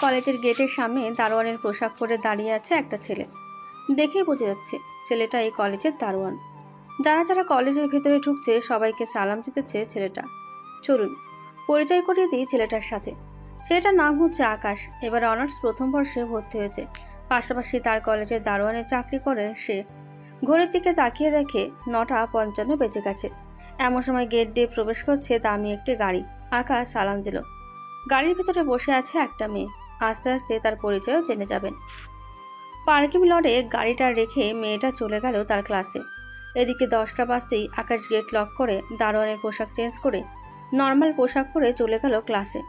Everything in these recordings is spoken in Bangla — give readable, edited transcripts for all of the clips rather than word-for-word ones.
কলেজের গেটের সামনে দারোয়ানের পোশাক পরে দাঁড়িয়ে আছে একটা ছেলে। দেখেই বোঝা যাচ্ছে ছেলেটা এই কলেজের দারোয়ান। যারা যারা কলেজের ভেতরে ঢুকছে সবাইকে সালাম দিতেছে ছেলেটা। চলুন পরিচয় করিয়ে দিই ছেলেটার সাথে। ছেলেটার নাম হচ্ছে আকাশ। এবার অনার্স প্রথম বর্ষে ভর্তি হয়েছে। পাশাপাশি তার কলেজের দারোয়ানের চাকরি করে সে। ঘড়ির দিকে তাকিয়ে দেখে 9:55 বেজে গেছে। এমন সময় গেট দিয়ে প্রবেশ করছে দামি একটি গাড়ি। আকাশ সালাম দিল। গাড়ির ভিতরে বসে আছে একটা মেয়ে। আস্তে আস্তে তার পরিচয়ও জেনে যাবেন। পার্কিং লটে গাড়িটা রেখে মেয়েটা চলে গেল তার ক্লাসে। এদিকে 10টা বাজতেই আকাশ গেট লক করে দারোয়ানের পোশাক চেঞ্জ করে নর্মাল পোশাক পরে চলে গেল ক্লাসে।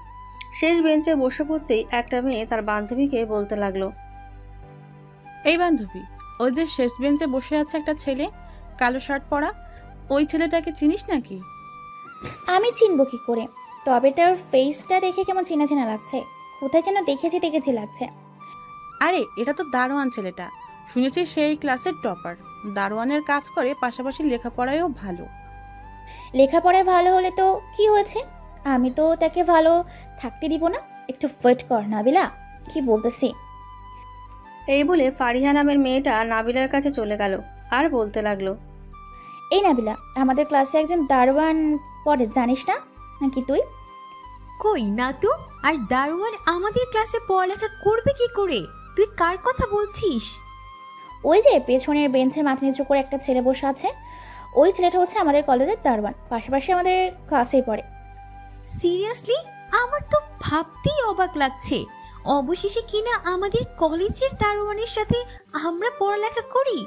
শেষ বেঞ্চে বসে পড়তেই একটা মেয়ে তার বান্ধবীকে বলতে লাগলো, এই বান্ধবী, ওই যে শেষ বেঞ্চে বসে আছে একটা ছেলে, কালো শার্ট পরা, ওই ছেলেটাকে চিনিস নাকি? আমি চিনব কি করে? তবে তার ফেসটা দেখে কেমন চেনা চেনা লাগছে। কোথায় যেন দেখেছি লাগছে। আরে এটা তো দারোয়ান ছেলেটা। শুনেছি সেই ক্লাসের টপার। দারোয়ানের কাজ করে, পাশাপাশি লেখাপড়ায়ও ভালো। লেখাপড়ায় ভালো হলে তো কি হয়েছে? আমি তো তাকে ভালো থাকতে দিব না। একটু ওয়েট কর নাবিলা, কি বলতেছি। এই বলে ফারিহা নামের মেয়েটা নাবিলার কাছে চলে গেল আর বলতে লাগলো, এই নাবিলা, আমাদের ক্লাসে একজন দারোয়ান পড়ে, জানিস না নাকি তুই? কই না তো। আর দারোয়ান আমাদের ক্লাসে পড়ালেখা করবে কি করে? তুই কার কথা বলছিস? ওই যে পেছনের বেঞ্চে মাথা নিচু করে একটা ছেলে বসে আছে, ওই ছেলেটা হচ্ছে আমাদের কলেজের দারোয়ান, পাশাপাশি আমাদের ক্লাসেই পড়ে। সিরিয়াসলি? আমার তো ভাবতেই অবাক লাগছে। অবশেষে কিনা আমাদের কলেজের দারোয়ানের সাথে আমরা পড়ালেখা করি।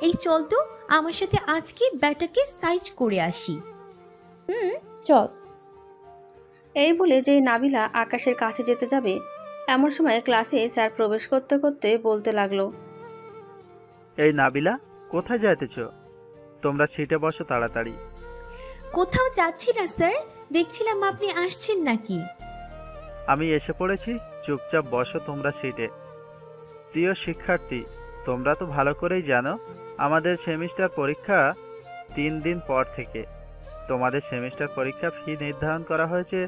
এই চল তো আমার সাথে আজকে ব্যাটাকে সাইজ করে আসি। চল। এই বলে যে নাবিলা আকাশের কাছে যেতে যাবে এমন সময় ক্লাসে স্যার প্রবেশ করতে করতে বলতে লাগলো, এই নাবিলা, কোথায় যাইতেছ? তোমরা সিটে বসো তাড়াতাড়ি। কোথাও যাচ্ছি না স্যার, দেখছিলাম আপনি আসছেন নাকি। আমি এসে পড়েছি, চুপচাপ বসো তোমরা সিটে। প্রিয় শিক্ষার্থী, তোমরা তো ভালো করেই জানো আমাদের সেমিস্টার পরীক্ষা 3 দিন পর থেকে। তোমাদের সেমিস্টার পরীক্ষা ফি নির্ধারণ করা হয়েছে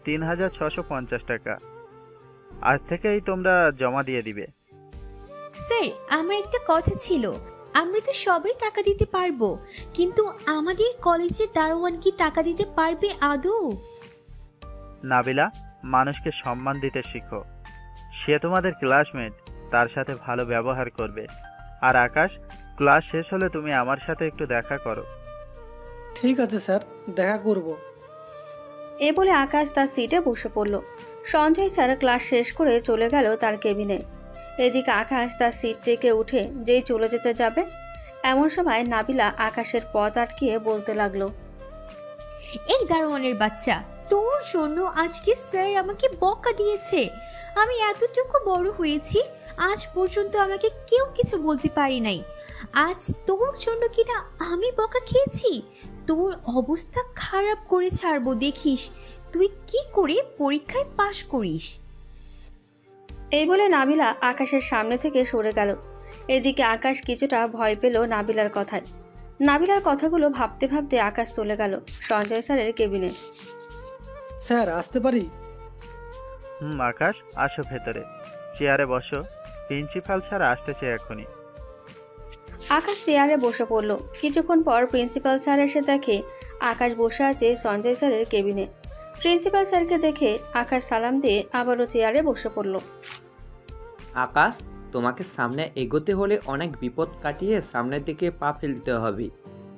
3650 টাকা। আজ থেকেই তোমরা জমা দিয়ে দিবে। স্যার, আমার একটা কথা ছিল। আমরা তো সবাই টাকা দিতে পারবো, কিন্তু আমাদের কলেজের দারোয়ান কি টাকা দিতে পারবে আদৌ? নাবিলা, মানুষকে সম্মান দিতে শিখো। সে তোমাদের ক্লাসমেট, তার সাথে ভালো ব্যবহার করবে। আর আকাশ, ক্লাস শেষ হলে তুমি আমার সাথে একটু দেখা করো। ঠিক আছে স্যার, দেখা করব। এ বলে আকাশ তার সিটে বসে পড়ল। সঞ্জয় স্যার ক্লাস শেষ করে চলে গেল তার কেবিনে। এদিকে আকাশ তার সিট থেকে উঠে যেই চলে যেতে যাবে এমন সময় নাবিলা আকাশের পথ আটকিয়ে বলতে লাগলো, এই দারোয়ানের বাচ্চা, তোর জন্য আজকে স্যার আমাকে বকা দিয়েছে। আমি এতটুকু বড় হয়েছি, আজ পর্যন্ত আমাকে কেউ কিছু বলতে পারি নাই। আজ তোর জন্য কিনা আমি বকা খেয়েছি। তোর অবস্থা খারাপ করে ছাড়বো, দেখিস তুই কি করে পরীক্ষায় পাশ করিস। এই বলে নাবিলা আকাশের সামনে থেকে সরে গেল। এদিকে আকাশ কিছুটা ভয় পেল নাবিলার কথায়। নাবিলার কথাগুলো ভাবতে ভাবতে আকাশ চলে গেল সঞ্জয় স্যারের কেবিনে। স্যার, আসতে পারি? আকাশ, আসো ভেতরে, চেয়ারে বসো। প্রিন্সিপাল স্যার আসতেছে এখনই। আকাশ চেয়ারে বসে পড়ল। কিছুক্ষণ পর প্রিন্সিপাল স্যার এসে দেখে আকাশ বসে আছে সঞ্জয় স্যারের কেবিনে। প্রিন্সিপাল স্যারকে দেখে আকাশ সালাম দিয়ে আবারও চেয়ারে বসে পড়ল। আকাশ, তোমাকে সামনে এগোতে হলে অনেক বিপদ কাটিয়ে সামনের দিকে পা ফেলতে হবে,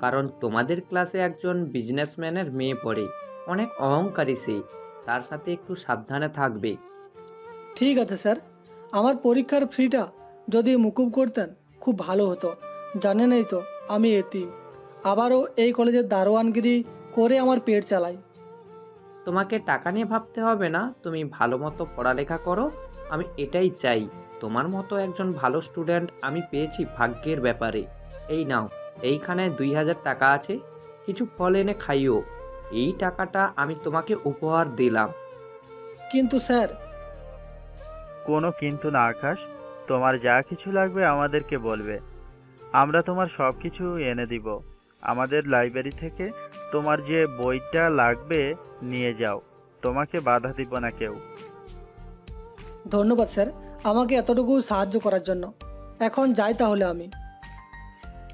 কারণ তোমাদের ক্লাসে একজন বিজনেসম্যানের মেয়ে পড়ে। অনেক অহংকারী সে, তার সাথে একটু সাবধানে থাকবে। ঠিক আছে স্যার, আমার পরীক্ষার ফিটা যদি মুকুব করতেন খুব ভালো হতো। জানেনই তো আমি এতিম, আবারও এই কলেজের দারোয়ানগিরি করে আমার পেট চালাই। তোমাকে টাকা নিয়ে ভাবতে হবে না, তুমি ভালো মতো পড়ালেখা করো। আমি এটাই চাই। তোমার মতো একজন ভালো স্টুডেন্ট আমি পেয়েছি ভাগ্যের ব্যাপারে। এই নাও, এইখানে 2000 টাকা আছে, কিছু ফল এনে খাইও। এই টাকাটা আমি তোমাকে উপহার দিলাম। কিন্তু স্যার। কোনো কিন্তু না আকাশ, তোমার যা কিছু লাগবে আমাদেরকে বলবে, আমরা তোমার সব কিছু এনে দিব। আমাদের লাইব্রেরি থেকে তোমার যে বইটা লাগবে নিয়ে যাও, তোমাকে বাধা দিব না কেউ। ধন্যবাদ স্যার আমাকে এতটুকু সাহায্য করার জন্য। এখন যাই তাহলে আমি।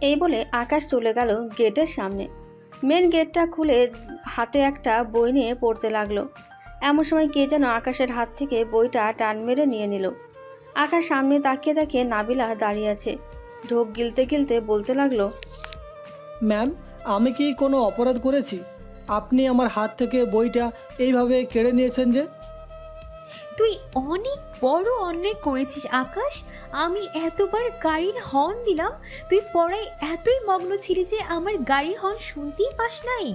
এই বলে আকাশ চলে গেল গেটের সামনে। মেন গেটটা খুলে হাতে একটা বই নিয়ে পড়তে লাগলো। এমন সময় কে যেন আকাশের হাত থেকে বইটা টান মেরে নিয়ে নিল। আকাশ সামনে তাকিয়ে দেখে নাবিলা দাঁড়িয়ে আছে। ঢোক গিলতে গিলতে বলতে লাগলো, ম্যাম আমি কি কোনো অপরাধ করেছি? আপনি আমার হাত থেকে বইটা এইভাবে কেড়ে নিয়েছেন যে? তুই অনেক বড় অন্যায় করেছিস আকাশ। আমি এতবার গাড়ির হর্ন দিলাম, তুই পড়ায় এতই মগ্ন ছিলি যে আমার গাড়ির হর্ন শুনতেই পাস নাই।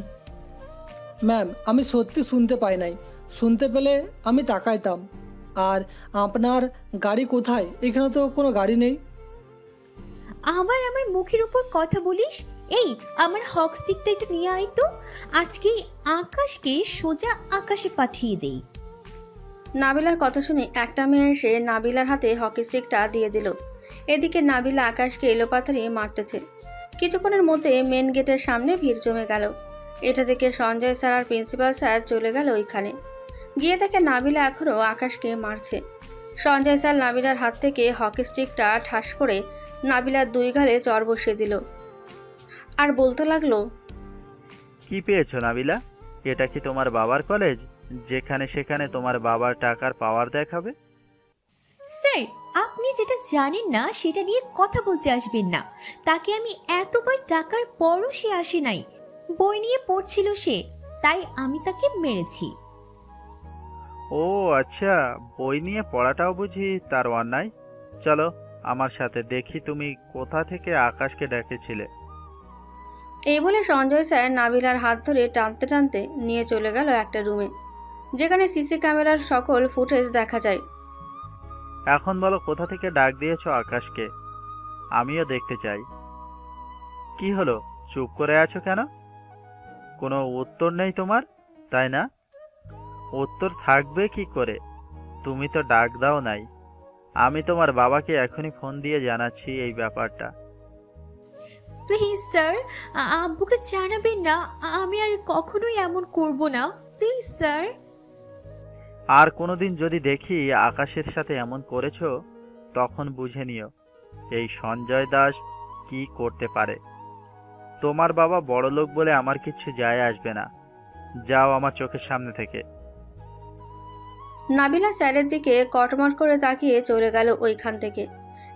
ম্যাম আমি সত্যি শুনতে পাই নাই, শুনতে পেলে আমি তাকাইতাম। আর আপনার গাড়ি কোথায়? এখানে তো কোনো গাড়ি নেই। আবার আমার মুখের উপর কথা বলিস? এই আমার হক স্টিকটা একটু নিয়ে আয় তো, আজকেই আকাশকে সোজা আকাশে পাঠিয়ে দেই। নাবিলার কথা শুনে একটা মেয়ে এসে নাবিলার হাতে হকি স্টিকটা দিয়ে দিল। এদিকে নাবিলা আকাশকে এলোপাথারি মারতেছে। কিছুক্ষণের মধ্যে মেন গেটের সামনে ভিড় জমে গেল। এটা দেখে সঞ্জয় স্যার আর প্রিন্সিপাল স্যার চলে গেল ওইখানে। গিয়ে দেখে নাবিলা এখনও আকাশকে মারছে। সঞ্জয় স্যার নাবিলার হাত থেকে হকি স্টিকটা ঠাস করে নাবিলার দুই গালে চড় বসিয়ে দিল আর বলতে লাগলো, কি পেয়েছো নাবিলা? এটা কি তোমার বাবার কলেজ যেখানে সেখানে তোমার বাবার টাকার পাওয়ার দেখাবে? স্যার, আপনি যেটা জানেন না সেটা নিয়ে কথা বলতে আসবেন না। তাকে আমি এতবার টাকার পরও সে আসে নাই। বই নিয়ে পড়ছিল সে, তাই আমি তাকে মেরেছি। ও আচ্ছা, বই নিয়ে পড়াটাও বুঝি তার অন্যায়। চলো আমার সাথে, দেখি তুমি কোথা থেকে আকাশকে ডেকেছিলে। এই বলে সঞ্জয় স্যার নাবিলার হাত ধরে টানতে টানতে নিয়ে চলে গেল একটা রুমে, যেখানে সিসি ক্যামেরার সকল ফুটেজ দেখা যায়। এখন বলো কোথা থেকে ডাক দিয়েছো আকাশকে, আমিও দেখতে চাই। কি হলো, চুপ করে আছো কেন? কোনো উত্তর নেই তোমার, তাই না? উত্তর থাকবে কি করে? তুমি তো ডাক দাও নাই। আমি তোমার বাবাকে এখনই ফোন দিয়ে জানাচ্ছি এই ব্যাপারটা। প্লিজ স্যার, আব্বুকে জানাবেন না। আমি আর কখনোই এমন করব না, প্লিজ স্যার। আর কোনোদিন যদি দেখি আকাশের সাথে এমন করেছো, তখন বুঝে নিও এই সঞ্জয় দাস কি করতে পারে। তোমার বাবা বড়লোক বলে আমার কিচ্ছু যায় আসবে না। যাও আমার চোখের সামনে থেকে। নাবিলা স্যারের দিকে কটমট করে তাকিয়ে চলে গেল ওইখান থেকে।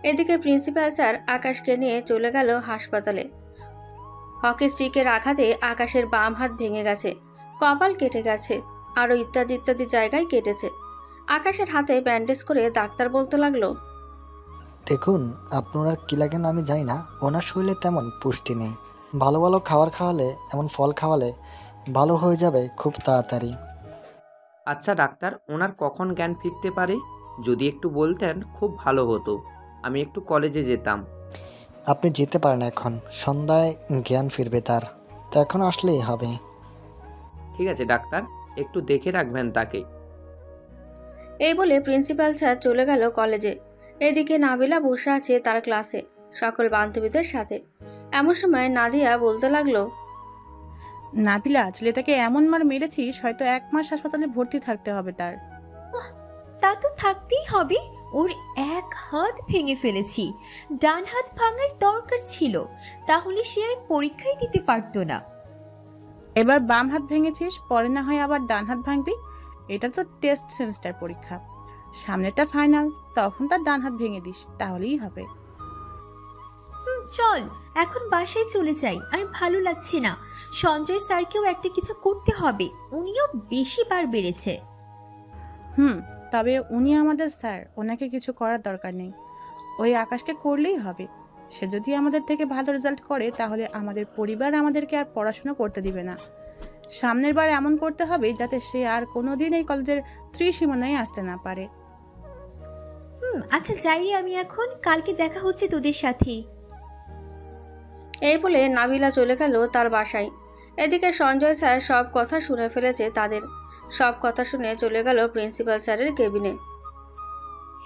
এদিকে প্রিন্সিপাল স্যার আকাশকে নিয়ে চলে গেল হাসপাতালে। হকি স্টিকের আঘাতে আকাশের বাম হাত ভেঙে গেছে, কপাল কেটে গেছে, আরও ইত্যাদি ইত্যাদি জায়গায় কেটেছে। আকাশের হাতে ব্যান্ডেজ করে ডাক্তার বলতে লাগলো, দেখুন আপনার আর কি লাগেন আমি জানি না, ওনার শরীরে তেমন পুষ্টি নেই। ভালো ভালো খাবার খাওয়ালে, এমন ফল খাওয়ালে ভালো হয়ে যাবে খুব তাড়াতাড়ি। আচ্ছা ডাক্তার, ওনার কখন জ্ঞান ফিরতে পারে? যদি একটু বলতেন খুব ভালো হতো, আমি একটু কলেজে যেতাম। আপনি যেতে পারেন এখন, সন্ধ্যায় জ্ঞান ফিরবে তার, তো এখন আসলেই হবে। ঠিক আছে ডাক্তার, একটু দেখে রাখবেন তাকে। এই বলে প্রিন্সিপাল স্যার চলে গেল কলেজে। এদিকে নাবিলা বসে আছে তার ক্লাসে সকল বান্ধবীদের সাথে। এমন সময় নাদিয়া বলতে লাগলো, নাবিলা, ছেলেটাকে এমন মার মেরেছিস, হয়তো 1 মাস হাসপাতালে ভর্তি থাকতে হবে তার। তা তো থাকতেই হবে। ওর এক হাত ভেঙে ফেলেছি, ডান হাত ভাঙার দরকার ছিল, তাহলে সে আর পরীক্ষাই দিতে পারতো না। এবার বাম হাত ভেঙেছিস, পরে না হয় আবার ডান হাত ভাঙবি। এটা তো টেস্ট সেমিস্টার পরীক্ষা, সামনেটা ফাইনাল, তখন তার ডান হাত ভেঙে দিস, তাহলেই হবে। চল এখন বাসায় চলে যাই, আর ভালো লাগছে না। সঞ্জয় স্যারকেও একটা কিছু করতে হবে, উনিও বেশি বার বেড়েছে। তবে উনি আমাদের স্যার, ওনাকে কিছু করার দরকার নেই, ওই আকাশকে করলেই হবে। সে যদি আমাদের থেকে ভালো রেজাল্ট করে তাহলে আমাদের পরিবার আমাদেরকে আর পড়াশোনা করতে দিবে না। সামনের বার এমন করতে হবে যাতে সে আর কোনোদিন এই কলেজের ত্রিসীমানায় আসতে না পারে। আচ্ছা যাই রে আমি এখন, কালকে দেখা হচ্ছে তোদের সাথে। এই বলে নাবিলা চলে গেল তার বাসায়। এদিকে সঞ্জয় স্যার সব কথা শুনে ফেলেছে তাদের। সব কথা শুনে চলে গেল প্রিন্সিপাল স্যারের কেবিনে।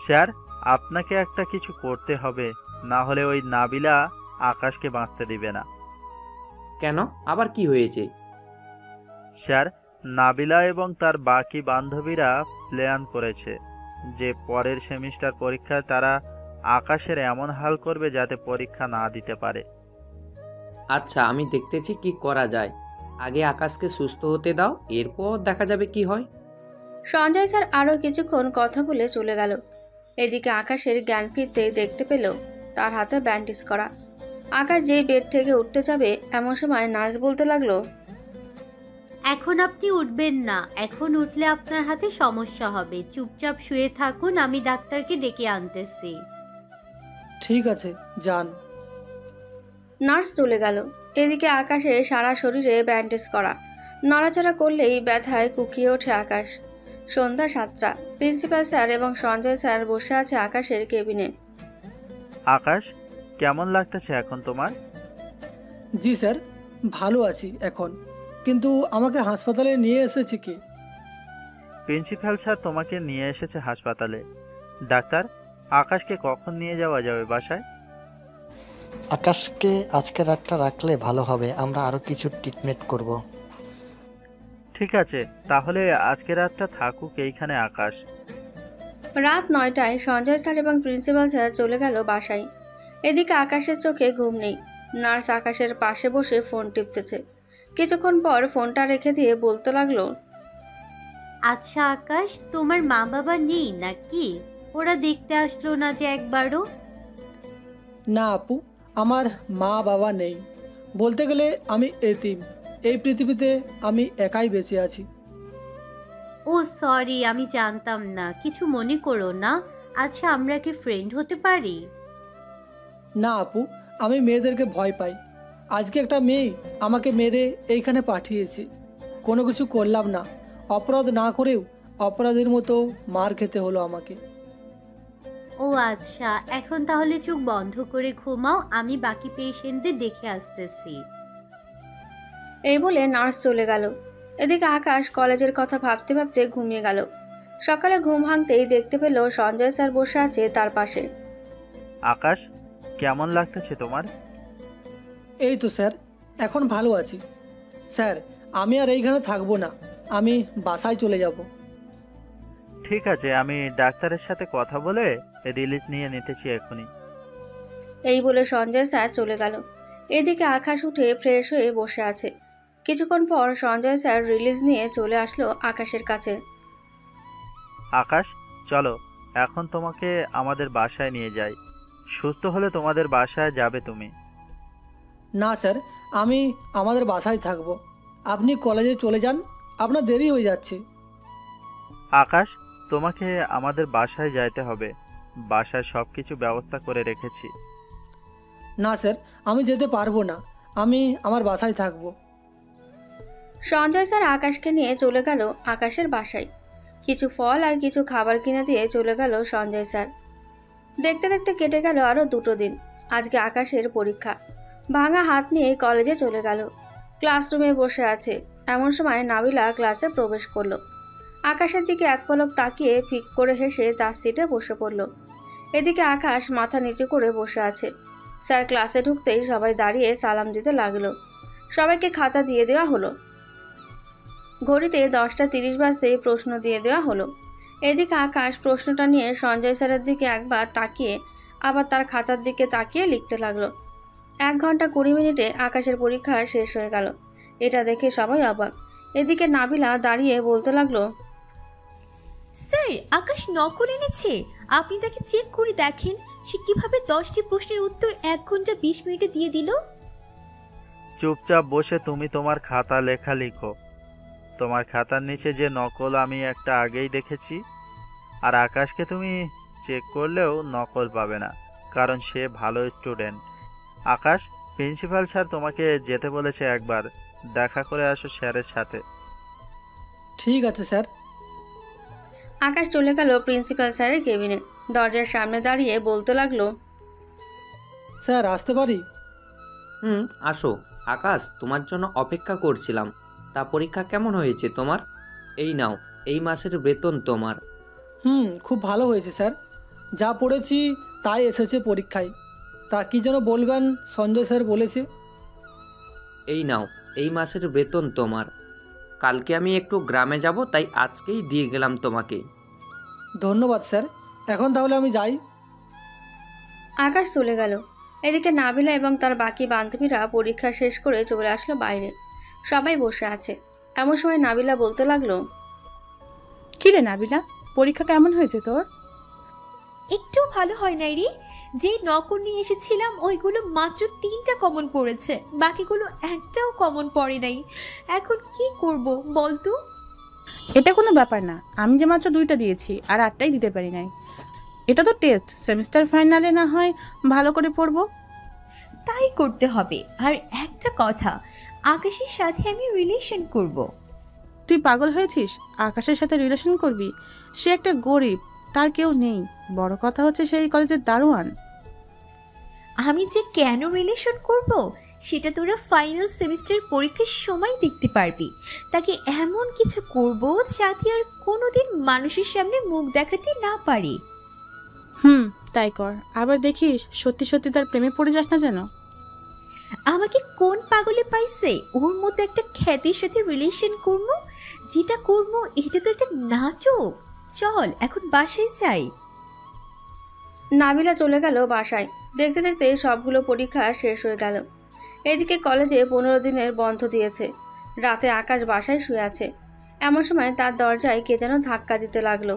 স্যার, আপনাকে একটা কিছু করতে হবে, না হলে ওই নাবিলা আকাশকে বাঁচতে দিবে না। কেন, আবার কি হয়েছে? স্যার, নাবিলা এবং তার বাকি বান্ধবীরা প্ল্যান করেছে যে পরের সেমিস্টার পরীক্ষায় তারা আকাশের এমন হাল করবে যাতে পরীক্ষা না দিতে পারে। আচ্ছা, আমি দেখতেছি কি করা যায়। আগে আকাশকে সুস্থ হতে দাও, এরপর দেখা যাবে কি হয়। সঞ্জয় স্যার আরও কিছুক্ষণ কথা বলে চলে গেল। এদিকে আকাশের জ্ঞান ফিরতে দেখতে পেল তার হাতে ব্যান্ডেজ করা। আকাশ যেই বেড থেকে উঠতে যাবে এমন সময় নার্স বলতে লাগলো, এখন আপনি উঠবেন না, এখন উঠলে আপনার হাতে সমস্যা হবে। চুপচাপ শুয়ে থাকুন, আমি ডাক্তারকে ডেকে আনতেছি। ঠিক আছে, যান। নার্স চলে গেল। এদিকে আকাশে সারা শরীরে ব্যান্ডেজ করা, নড়াচড়া করলেই ব্যথায় কুকিয়ে ওঠে আকাশ। সন্ধ্যা 7টা। প্রিন্সিপাল স্যার এবং সঞ্জয় স্যার বসে আছে আকাশের কেবিনে। আকাশ, কেমন লাগতেছে এখন তোমার? জি স্যার, ভালো আছি এখন, কিন্তু আমাকে হাসপাতালে নিয়ে এসেছে কি? প্রিন্সিপাল স্যার তোমাকে নিয়ে এসেছে হাসপাতালে। ডাক্তার, আকাশকে কখন নিয়ে যাওয়া যাবে বাসায়? আকাশকে আজকে রাতটা রাখলে ভালো হবে, আমরা আরও কিছু ট্রিটমেন্ট করব। ঠিক আছে, তাহলে আজকে রাতটা থাকুক এইখানে আকাশ। রাত 9টায় সঞ্জয় স্যার এবং প্রিন্সিপাল স্যার চলে গেল বাসায়। এদিকে আকাশের চোখে ঘুম নেই। নার্স আকাশের পাশে বসে ফোন টিপতেছে। কিছুক্ষণ পর ফোনটা রেখে দিয়ে বলতে লাগলো, আচ্ছা আকাশ, তোমার মা বাবা নেই নাকি? ওরা দেখতে আসলো না যে একবারও? না আপু, আমার মা বাবা নেই। বলতে গেলে আমি এতিম। এই পৃথিবীতে আমি একাই বেঁচে আছি। ও সরি, আমি জানতাম না, কিছু মনে করো না। আচ্ছা, আমরা কি ফ্রেন্ড হতে পারি? না আপু, আমি মেয়েদেরকে ভয় পাই। আজকে একটা মেয়ে আমাকে মেরে এইখানে পাঠিয়েছে। কোনো কিছু করলাম না, অপরাধ না করেও অপরাধের মতো মার খেতে হলো আমাকে। ও আচ্ছা, এখন তাহলে চোখ বন্ধ করে ঘুমাও, আমি বাকি পেশেন্টদের দেখে আসতেছি। এই বলে নার্স চলে গেল। এদিকে আকাশ কলেজের কথা ভাবতে ভাবতে ঘুমিয়ে গেল। সকালে ঘুম ভাঙতেই দেখতে পেল সঞ্জয় স্যার বসে আছে তার পাশে। আকাশ, কেমন লাগতেছে তোমার? এই তো স্যার, এখন ভালো আছি। স্যার, আমি আর এইখানে থাকবো না, আমি বাসায় চলে যাব। ঠিক আছে, আমি ডাক্তারের সাথে কথা বলে রিলিজ নিয়ে নিতেছি এখনই। এই বলে সঞ্জয় স্যার চলে গেল। এদিকে আকাশ উঠে ফ্রেশ হয়ে বসে আছে। কিছুক্ষণ পর সঞ্জয় স্যার রিলিজ নিয়ে চলে আসলো আকাশের কাছে। আকাশ, চলো, এখন তোমাকে আমাদের বাসায় নিয়ে যাই। সুস্থ হলে তোমাদের বাসায় যাবে তুমি। না স্যার, আমি আমাদের বাসায় থাকব। আপনি কলেজে চলে যান, আপনার দেরি হয়ে যাচ্ছে। আকাশ, তোমাকে আমাদের বাসায় যাইতে হবে। বাসায় সব কিছু ব্যবস্থা করে রেখেছি। না স্যার, আমি যেতে পারবো না, আমি আমার বাসায় থাকব। সঞ্জয় স্যার আকাশকে নিয়ে চলে গেল আকাশের বাসায়। কিছু ফল আর কিছু খাবার কিনে দিয়ে চলে গেল সঞ্জয় স্যার। দেখতে দেখতে কেটে গেল আরও 2 দিন। আজকে আকাশের পরীক্ষা। ভাঙা হাত নিয়ে কলেজে চলে গেল। ক্লাসরুমে বসে আছে এমন সময় নাবিলা ক্লাসে প্রবেশ করলো। আকাশের দিকে এক পলক তাকিয়ে ফিক করে হেসে তার সিটে বসে পড়ল। এদিকে আকাশ মাথা নিচু করে বসে আছে। স্যার ক্লাসে ঢুকতেই সবাই দাঁড়িয়ে সালাম দিতে লাগলো। সবাইকে খাতা দিয়ে দেওয়া হলো। ঘড়িতে 10:30 বাজতেই প্রশ্ন দিয়ে দেওয়া হলো। এদিকে আকাশ প্রশ্নটা নিয়ে সঞ্জয় স্যারের দিকে একবার তাকিয়ে আবার তার খাতার দিকে তাকিয়ে লিখতে লাগলো। 1 ঘন্টা 20 মিনিটে আকাশের পরীক্ষা শেষ হয়ে গেল। এটা দেখে সবাই অবাক। এদিকে নাবিলা দাঁড়িয়ে বলতে লাগলো, স্যার, আকাশ নকল এনেছে। আপনি তাকে চেক করে দেখেন, সে কিভাবে 10টি প্রশ্নের উত্তর 1 ঘন্টা 20 মিনিটে দিয়ে দিল। চুপচাপ বসে তুমি তোমার খাতা লেখা লিখো। তোমার খাতার নিচে যে নকল আমি একটা আগেই দেখেছি। আর আকাশকে তুমি চেক করলেও নকল পাবে না, কারণ সে ভালো স্টুডেন্ট। আকাশ, প্রিন্সিপাল স্যার তোমাকে যেতে বলেছে, একবার দেখা করে আসো স্যারের সাথে। ঠিক আছে স্যার। আকাশ চলে গেল প্রিন্সিপাল স্যারের কেবিনে। দরজার সামনে দাঁড়িয়ে বলতে লাগলো, স্যার, আসতে পারি? আসো। আকাশ, তোমার জন্য অপেক্ষা করছিলাম। তা পরীক্ষা কেমন হয়েছে তোমার? এই নাও, এই মাসের বেতন তোমার। খুব ভালো হয়েছে স্যার। যা পড়েছি তাই এসেছে পরীক্ষায়। তা কি যেন বলবেন, সঞ্জয় স্যার বলেছে। এই নাও, এই মাসের বেতন তোমার। কালকে আমি একটু গ্রামে যাব, তাই আজকেই দিয়ে গেলাম তোমাকে। ধন্যবাদ স্যার। এখন তাহলে আমি যাই। আকাশ চলে গেল। এদিকে নাবিলা এবং তার বাকি বান্ধবীরা পরীক্ষা শেষ করে চলে আসলো বাইরে। সবাই বসে আছে। এমন সময় নাবিলা বলতে লাগলো, কি রে নাবিলা, পরীক্ষা কেমন হয়েছে তোর? একটু ভালো হয় নাই রে। যে নকল নিয়ে এসেছিলাম ওইগুলো মাত্র 3টা কমন পড়েছে, বাকিগুলো একটাও কমন পড়ে নাই। এখন কি করব বলতো? এটা কোনো ব্যাপার না, আমি যে মাত্র 2টা দিয়েছি আর 8টাই দিতে পারি নাই। এটা তো টেস্ট, সেমিস্টার ফাইনালে না হয় ভালো করে পড়বো। তাই করতে হবে। আর একটা কথা, আকাশের সাথে আমি রিলেশন করব। তুই পাগল হয়েছিস? আকাশের সাথে রিলেশন করবি? সে একটা গরিব, তার কেউ নেই। বড় কথা হচ্ছে সেই কলেজের দারোয়ান। আমি যে কেন রিলেশন করব সেটা তোরা ফাইনাল সেমিস্টার পরীক্ষার সময় দেখতে পারবি। তাকে এমন কিছু করব যাতে আর কোনোদিন মানুষের সামনে মুখ দেখাতে না পারি। তাই কর, আবার দেখিস সত্যি সত্যি তার প্রেমে পড়ে যাস না যেন। আমাকে কোন পাগলে পাইছে ওর মতো একটা খ্যাতির সাথে রিলেশন করব? যেটা করব এটা তো একটা নাটক। চল এখন বাসায় যাই। নাবিলা চলে গেল বাসায়। দেখতে দেখতে সবগুলো পরীক্ষা শেষ হয়ে গেল। এদিকে কলেজে 15 দিনের বন্ধ দিয়েছে। রাতে আকাশ বাসায় শুয়ে আছে। এমন সময় তার দরজায় কে যেন ধাক্কা দিতে লাগলো।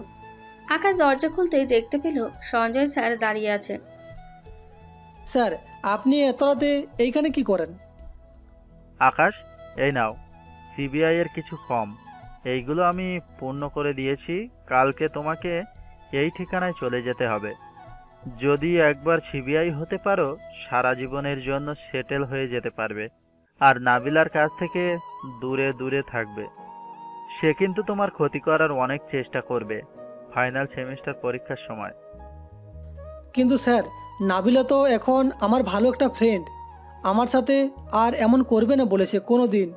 আকাশ দরজা খুলতেই দেখতে পেল সঞ্জয় স্যার দাঁড়িয়ে আছে। স্যার, আপনি এত রাতে এইখানে কি করেন? আকাশ, এই নাও সিবিআই এর কিছু ফর্ম। এইগুলো আমি পূর্ণ করে দিয়েছি। কালকে তোমাকে এই ঠিকানায় চলে যেতে হবে। যদি একবার সিবিআই হতে পারো, সারা জীবনের জন্য সেটেল হয়ে যেতে পারবে। আর নাবিলার কাছ থেকে দূরে দূরে থাকবে। সে কিন্তু তোমার ক্ষতি করার অনেক চেষ্টা করবে ফাইনাল সেমিস্টার পরীক্ষার সময়। কিন্তু স্যার, নাবিলা তো এখন আমার ভালো একটা ফ্রেন্ড। আমার সাথে আর এমন করবে না বলেছে কোনো দিন।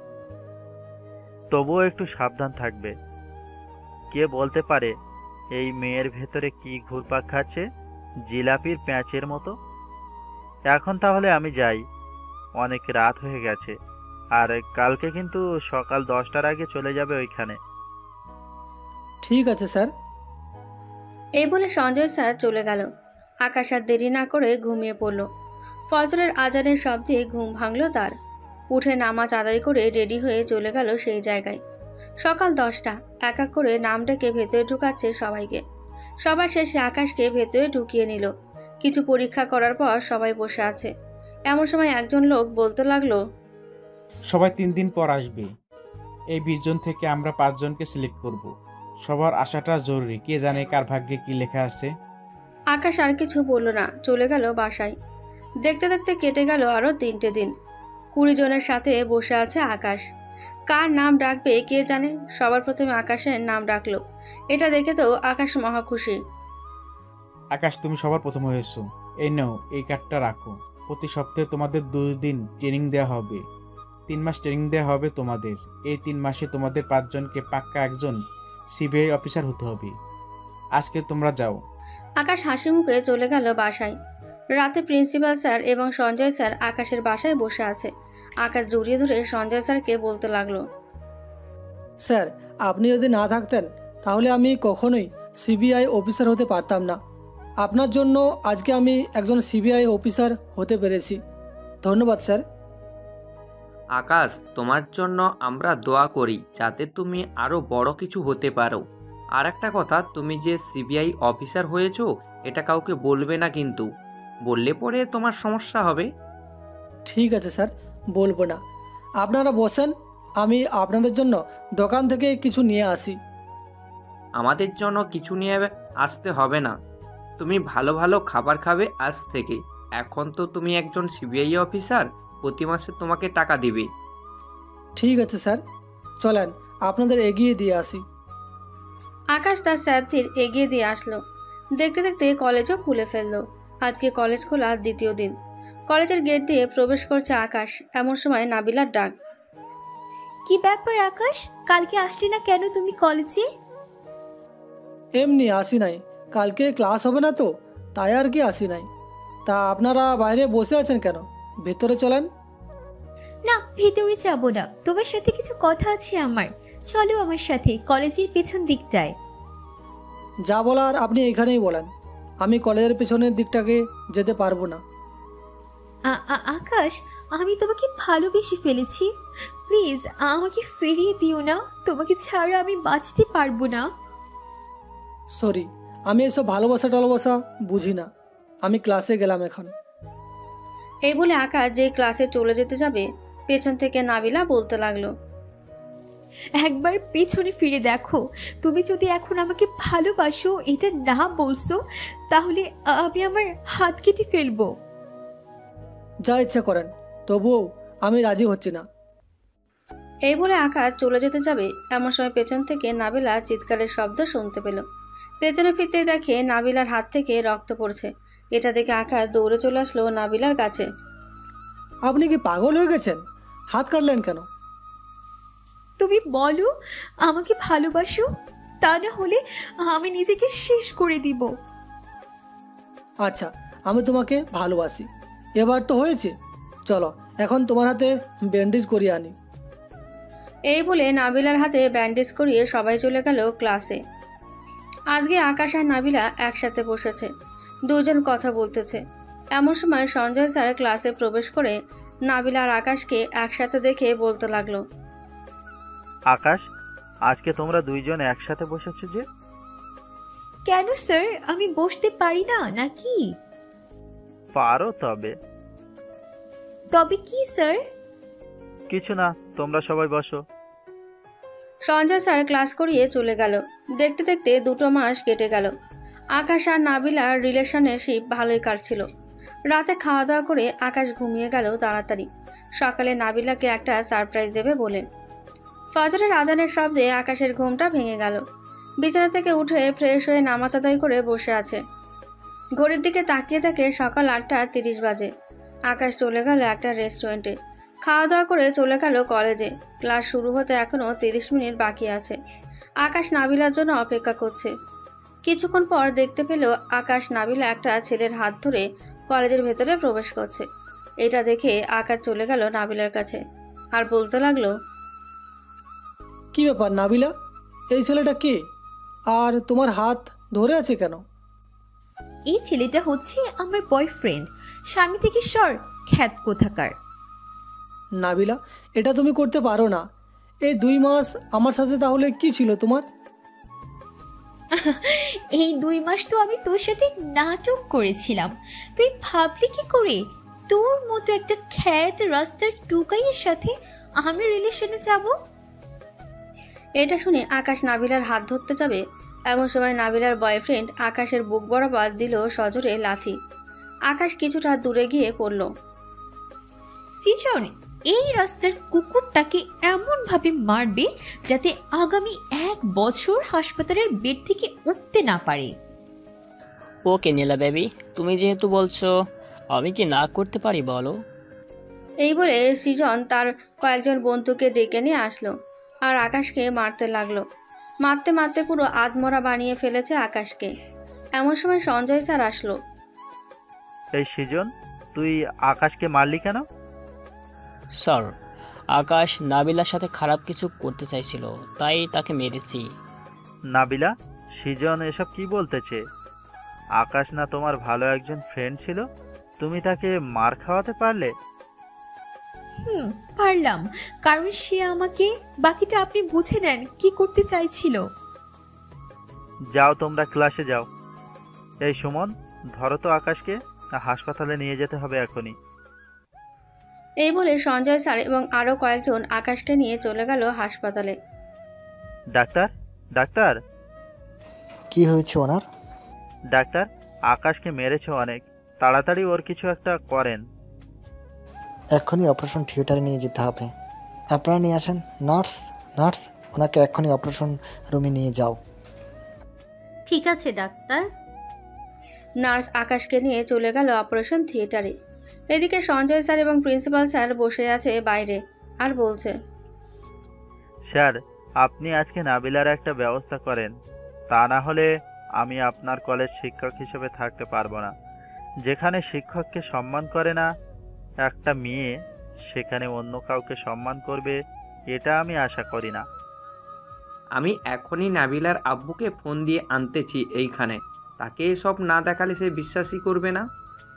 তবুও একটু সাবধান থাকবে। কে বলতে পারে এই মেয়ের ভেতরে কি ঘুরপাক খাচ্ছে, জিলাপির প্যাঁচের মতো। এখন তাহলে আমি যাই, অনেক রাত হয়ে গেছে। আর কালকে কিন্তু সকাল 10টার আগে চলে যাবে ওইখানে। ঠিক আছে স্যার। এই বলে সঞ্জয় স্যার চলে গেল। আকাশ আর দেরি না করে ঘুমিয়ে পড়ল। ফজরের আজানের শব্দে ঘুম ভাঙল তার। উঠে নামাজ আদায় করে রেডি হয়ে চলে গেল সেই জায়গায়। সকাল 10টা। এক এক করে নাম ডেকে ভেতরে ঢুকাচ্ছে সবাইকে। সবার শেষে আকাশকে ভেতরে ঢুকিয়ে নিল। কিছু পরীক্ষা করার পর সবাই বসে আছে। এমন সময় একজন লোক বলতে লাগলো, সবাই 3 দিন পর আসবে। এই 20 জন থেকে আমরা 5 জনকে সিলেক্ট করব। সবার আসাটা জরুরি, কে জানে কার ভাগ্যে কি লেখা আছে। আকাশ আর কিছু বলল না, চলে গেল বাসায়। দেখতে দেখতে কেটে গেল আরো 3টে দিন। 20 জনের সাথে বসে আছে আকাশ। কার নাম ডাকবে কে জানে। সবার প্রথমে আকাশের নাম ডাকলো। এটা দেখে তো আকাশ মহা খুশি। আকাশ, তুমি সবার প্রথম হয়েছো। এই নাও, এই কার্ডটা রাখো। প্রতি সপ্তাহে তোমাদের 2 দিন ট্রেনিং দেওয়া হবে। 3 মাস ট্রেনিং দেওয়া হবে তোমাদের। এই 3 মাসে তোমাদের 5 জনকে পাক্কা একজন সিবিআই অফিসার হতে হবে। আজকে তোমরা যাও। আকাশ হাসি মুখে চলে গেল বাসায়। রাতে প্রিন্সিপাল স্যার এবং সঞ্জয় স্যার আকাশের বাসায় বসে আছে। আকাশ জড়িয়ে ধরে সঞ্জয় স্যারকে বলতে লাগলো, স্যার, আপনি যদি না থাকতেন তাহলে আমি কখনোই সিবিআই অফিসার হতে পারতাম না। আপনার জন্য আজকে আমি একজন সিবিআই অফিসার হতে পেরেছি। ধন্যবাদ স্যার। আকাশ, তোমার জন্য আমরা দোয়া করি যাতে তুমি আরও বড় কিছু হতে পারো। আর একটা কথা, তুমি যে সিবিআই অফিসার হয়েছো এটা কাউকে বলবে না, কিন্তু বললে পরে তোমার সমস্যা হবে। ঠিক আছে স্যার, বলবো না। আপনারা বসেন, আমি আপনাদের জন্য দোকান থেকে কিছু নিয়ে আসি। আমাদের জন্য কিছু নিয়ে আসতে হবে না। তুমি ভালো ভালো খাবার খাবে আজ থেকে। এখন তো তুমি একজন সিবিআই অফিসার, প্রতি মাসে তোমাকে টাকা দিবে। ঠিক আছে স্যার, চলেন আপনাদের এগিয়ে দিয়ে আসি। আকাশ তার স্যারদের এগিয়ে দিয়ে আসলো। দেখতে দেখতে কলেজও খুলে ফেললো। আজকে কলেজ খোলা 2য় দিন। কলেজের গেট দিয়ে প্রবেশ করছে আকাশ। এমন সময় নাবিলার ডাক। কি ব্যাপার আকাশ, কালকে আসলে না কেন তুমি কলেজে? এমনি আসি নাই, কালকে ক্লাস হবে না তো, তাই আর কি আসি নাই। তা আপনারা বাইরে বসে আছেন কেন? ভেতরে চলেন। না, ভেতরে যাব না, তোমার সাথে কিছু কথা আছে আমার। চলো আমার সাথে কলেজের পেছন দিকটায়। যা বলার আপনি এখানেই বলেন। আমি কলেজের পেছনের দিকটাকে যেতে পারবো না। আকাশ, আমি তোমাকে ভালোবেসে ফেলেছি। প্লিজ আমাকে ফিরিয়ে দিও না, তোমাকে ছাড়া আমি বাঁচতে পারবো না। সরি, আমি এসব ভালোবাসা টালোবাসা বুঝি না। আমি ক্লাসে গেলাম এখন। এই বলে আকাশ যে ক্লাসে চলে যেতে যাবে, পেছন থেকে নাবিলা বলতে লাগলো, একবার পেছনে ফিরে দেখো। তুমি যদি এখন আমাকে ভালোবাসো এটা না বলছো, তাহলে আমি আমার হাত কেটে ফেলবো। যা ইচ্ছা করেন, তবুও আমি রাজি হচ্ছি না। এই বলে আকাশ চলে যেতে যাবে, এমন সময় পেছন থেকে নাবিলা চিৎকারের শব্দ শুনতে পেল। পেছনে ফিরতেই দেখে নাবিলার হাত থেকে রক্ত পড়ছে। এটা দেখে আকাশ দৌড়ে চলে আসলো নাবিলার কাছে। আপনি কি পাগল হয়ে গেছেন? হাত কাটলেন কেন? তুমি বলো আমাকে ভালোবাসো, তা না হলে আমি নিজেকে শেষ করে দিব। আচ্ছা, আমি তোমাকে ভালোবাসি। এবার তো হয়েছে, চলো এখন তোমার হাতে ব্যান্ডেজ করিয়ে আনি। এই বলে নাবিলার হাতে ব্যান্ডেজ করিয়ে সবাই চলে গেল ক্লাসে। আজকে আকাশ আর নাবিলা একসাথে বসেছে, দুজন কথা বলতেছে। এমন সময় সঞ্জয় স্যার ক্লাসে প্রবেশ করে নাবিলা আর আকাশকে একসাথে দেখে বলতে লাগলো, আকাশ, আজকে তোমরা দুইজন একসাথে বসেছো যে? কেন স্যার, আমি বসতে পারি না নাকি? পারো তবে। তবে কি স্যার? কিছু না, তোমরা সবাই বসো। সঞ্জয় স্যার ক্লাস করিয়ে চলে গেল। দেখতে দেখতে 2 মাস কেটে গেল। আকাশ আর নাবিলার রিলেশনশিপ ভালোই কাটছিল। রাতে খাওয়া দাওয়া করে আকাশ ঘুমিয়ে গেল তাড়াতাড়ি, সকালে নাবিলাকে একটা সারপ্রাইজ দেবে বলে। ফজরের আজানের শব্দে আকাশের ঘুমটা ভেঙে গেল। বিছানা থেকে উঠে ফ্রেশ হয়ে নামাজ আদায় করে বসে আছে। ঘড়ির দিকে তাকিয়ে দেখে সকাল 8:30 বাজে। আকাশ চলে গেল একটা রেস্টুরেন্টে, খাওয়া দাওয়া করে চলে গেল কলেজে। ক্লাস শুরু হতে এখনও 30 মিনিট বাকি আছে। আকাশ নাবিলার জন্য অপেক্ষা করছে। কিছুক্ষণ পর দেখতে পেল আকাশ নাবিলা একটা ছেলের হাত ধরে কলেজের ভেতরে প্রবেশ করছে। এটা দেখে আকাশ চলে গেল নাবিলার কাছে আর বলতে লাগলো, কি ব্যাপার নাবিলা, এই ছেলেটা কে আর তোমার হাত ধরে আছে কেন? এই ছেলেটা হচ্ছে আমার বয়ফ্রেন্ড। স্বামী থেকে সর, খ্যাত কোথাকার। নাবিলা, এটা তুমি করতে পারো না। এই 2 মাস আমার সাথে তাহলে কি ছিল তোমার? এই 2 মাস তো আমি তোর সাথে নাটক করেছিলাম। তুই ভাবলি কি করে তোর মতো একটা খ্যাত রাস্তার টুকাইয়ের সাথে আমি রিলেশনে যাব? এটা শুনে আকাশ নাবিলার হাত ধরতে যাবে, এমন সময় নাবিলার বয়ফ্রেন্ড আকাশের বুক বরাবর দিল সজোরে লাথি। আকাশ কিছুটা দূরে গিয়ে পড়ল। সিজন, এই রাস্তার কুকুরটাকে এমন ভাবে মারবে যাতে আগামী 1 বছর হাসপাতালের বেড থেকে উঠতে না পারে। ওকে নীলা বেবি, তুমি যেহেতু বলছো, আমি কি না করতে পারি বলো? এই বলে সৃজন তার কয়েকজন বন্ধুকে ডেকে নিয়ে আসলো আর আকাশকে মারতে লাগলো। মারতে মারতে পুরো আধমরা বানিয়ে ফেলেছে আকাশকে। এমন সময় সঞ্জয় স্যার আসলো। এই সৃজন, তুই আকাশকে মারলি কেন? স্যার, আকাশ নাবিলার সাথে খারাপ কিছু করতে চাইছিল, তাই তাকে মেরেছি। নাবিলা, সৃজন এসব কি বলতেছে? আকাশ না তোমার ভালো একজন ফ্রেন্ড ছিল? তুমি তাকে মার খাওয়াতে পারলে? পারলাম, কারণ সে আমাকে, বাকিটা আপনি বুঝে নেন কি করতে চাইছিল। যাও, তোমরা ক্লাসে যাও। এই সুমন, ধরো তো আকাশকে, হাসপাতালে নিয়ে যেতে হবে এখনই। এই বলে সঞ্জয় স্যার এবং আরও কয়েকজন আকাশকে নিয়ে চলে গেল হাসপাতালে। Doctor, doctor. কি হয়েছে ওনার? ডাক্তার, আকাশকে মেরেছে অনেক, তাড়াতাড়ি ওর কিছু একটা করেন। এক্ষুনি অপারেশন থিয়েটারে নিয়ে যেতে হবে। আপনারা নিয়ে আসেন। নার্স, নার্স, ওনাকে এক্ষুনি অপারেশন রুমে নিয়ে যাও। ঠিক আছে ডাক্তার। নার্স আকাশকে নিয়ে চলে গেল অপারেশন থিয়েটারে। এদিকে সঞ্জয় স্যার এবং প্রিন্সিপাল স্যার বসে আছে বাইরে আর বলছে, স্যার, আপনি আজকে নাবিলার একটা ব্যবস্থা করেন, তা না হলে আমি আপনার কলেজ শিক্ষক হিসেবে থাকতে পারবো না। যেখানে শিক্ষককে সম্মান করে না একটা মেয়ে, সেখানে অন্য কাউকে সম্মান করবে এটা আমি আশা করি না। আমি এখনই নাবিলার আব্বুকে ফোন দিয়ে আনতেছি এইখানে। তাকে এসব না দেখালে সে বিশ্বাসই করবে না।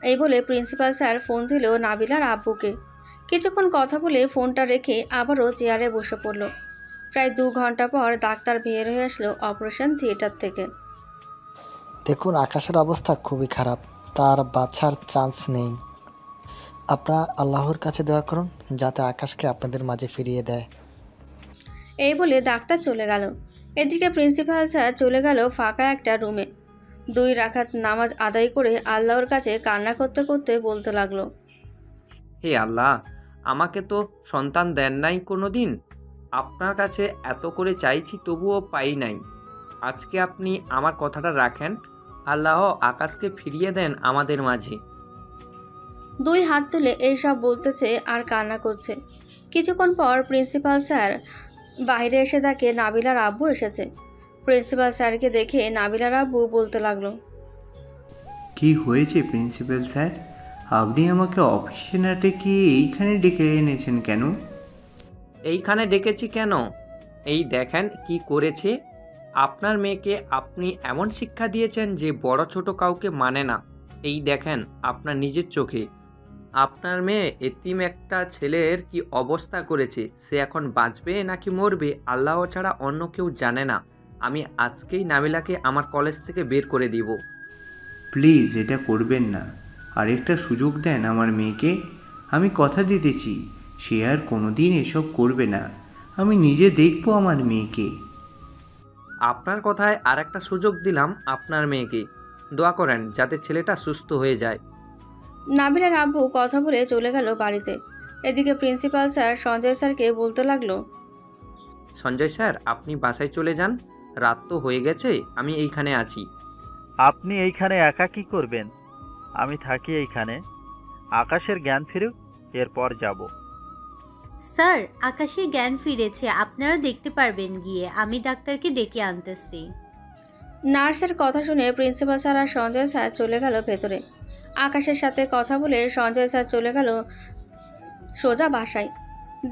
এই বলে প্রিন্সিপাল স্যার ফোন দিল নাবিলার আব্বুকে। কিছুক্ষণ কথা বলে ফোনটা রেখে আবারও চেয়ারে বসে পড়ল। প্রায় 2 ঘন্টা পর ডাক্তার বের হয়ে আসলো অপারেশন থিয়েটার থেকে। দেখুন আকাশের অবস্থা খুবই খারাপ, তার বাঁচার চান্স নেই। আপনারা আল্লাহর কাছে দোয়া করুন যাতে আকাশকে আপনাদের মাঝে ফিরিয়ে দেয়। এই বলে ডাক্তার চলে গেল। এদিকে প্রিন্সিপাল স্যার চলে গেল ফাঁকা একটা রুমে। 2 রাকাত নামাজ আদায় করে আল্লাহর কাছে কান্না করতে করতে বলতে লাগলো, হে আল্লাহ, আমাকে তো সন্তান দেন নাই কোনো দিন। আপনার কাছে এত করে চাইছি তবুও পাই নাই। আজকে আপনি আমার কথাটা রাখেন। আল্লাহ আকাশকে ফিরিয়ে দেন আমাদের মাঝে। 2 হাত তুলে এইসব বলতেছে আর কান্না করছে। কিছুক্ষণ পর প্রিন্সিপাল স্যার বাইরে এসে দেখে নাবিলার আব্বু এসেছে। প্রিন্সিপাল স্যারকে দেখে নাবিলার আব্বু বলতে লাগলো, কি হয়েছে প্রিন্সিপাল স্যার? আপনি আমাকে অফিসে না ডেকে এইখানে ডেকে এনেছেন কেন? এইখানে ডেকেছি কেন? এই দেখেন কি করেছে। আপনার মেয়েকে আপনি এমন শিক্ষা দিয়েছেন যে বড় ছোট কাউকে মানে না। এই দেখেন আপনার নিজের চোখে আপনার মেয়ে এতিম একটা ছেলের কি অবস্থা করেছে। সে এখন বাঁচবে নাকি মরবে আল্লাহ ছাড়া অন্য কেউ জানে না। আমি আজকেই নাবিলাকে আমার কলেজ থেকে বের করে দিব। প্লিজ এটা করবেন না। আরেকটা সুযোগ দেন আমার মেয়েকে। আমি কথা দিতেছি সে আর কোনোদিন এসব করবে না। আমি নিজে দেখবো আমার মেয়েকে। আপনার কথায় আর একটা সুযোগ দিলাম আপনার মেয়েকে। দোয়া করেন যাতে ছেলেটা সুস্থ হয়ে যায়। নাবিলার আব্বু কথা বলে চলে গেল বাড়িতে। এদিকে প্রিন্সিপাল স্যার সঞ্জয় স্যারকে বলতে লাগলো, সঞ্জয় স্যার, আপনি বাসায় চলে যান। রাত তো হয়ে গেছে, আমি এইখানে আছি। আপনি এইখানে একা কি করবেন? আমি থাকি এইখানে। আকাশের জ্ঞান ফিরুক, এরপর যাব। স্যার, আকাশের জ্ঞান ফিরেছে, আপনারা দেখতে পারবেন গিয়ে। আমি ডাক্তারকে ডেকে আনতেছি। নার্সের কথা শুনে প্রিন্সিপাল স্যার আর সঞ্জয় স্যার চলে গেল ভেতরে। আকাশের সাথে কথা বলে সঞ্জয় স্যার চলে গেল সোজা বাসায়।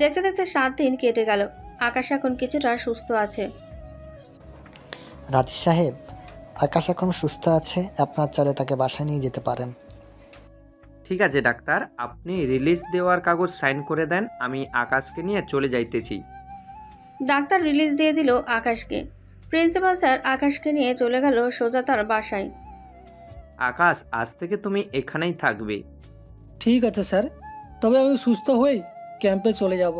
দেখতে দেখতে 7 দিন কেটে গেল। আকাশ এখন কিছুটা সুস্থ আছে। রাজি সাহেব, আকাশ এখন সুস্থ আছে, আপনার চাইলে তাকে বাসায় নিয়ে যেতে পারেন। ঠিক আছে ডাক্তার, আপনি রিলিজ দেওয়ার কাগজ সাইন করে দেন। আমি আকাশকে নিয়ে চলে যাইতেছি। ডাক্তার রিলিজ দিয়ে দিল আকাশকে। প্রিন্সিপাল স্যার আকাশকে নিয়ে চলে গেল সোজা তার বাসায়। আকাশ, আজ থেকে তুমি এখানেই থাকবে। ঠিক আছে স্যার, তবে আমি সুস্থ হয়ে ক্যাম্পে চলে যাব।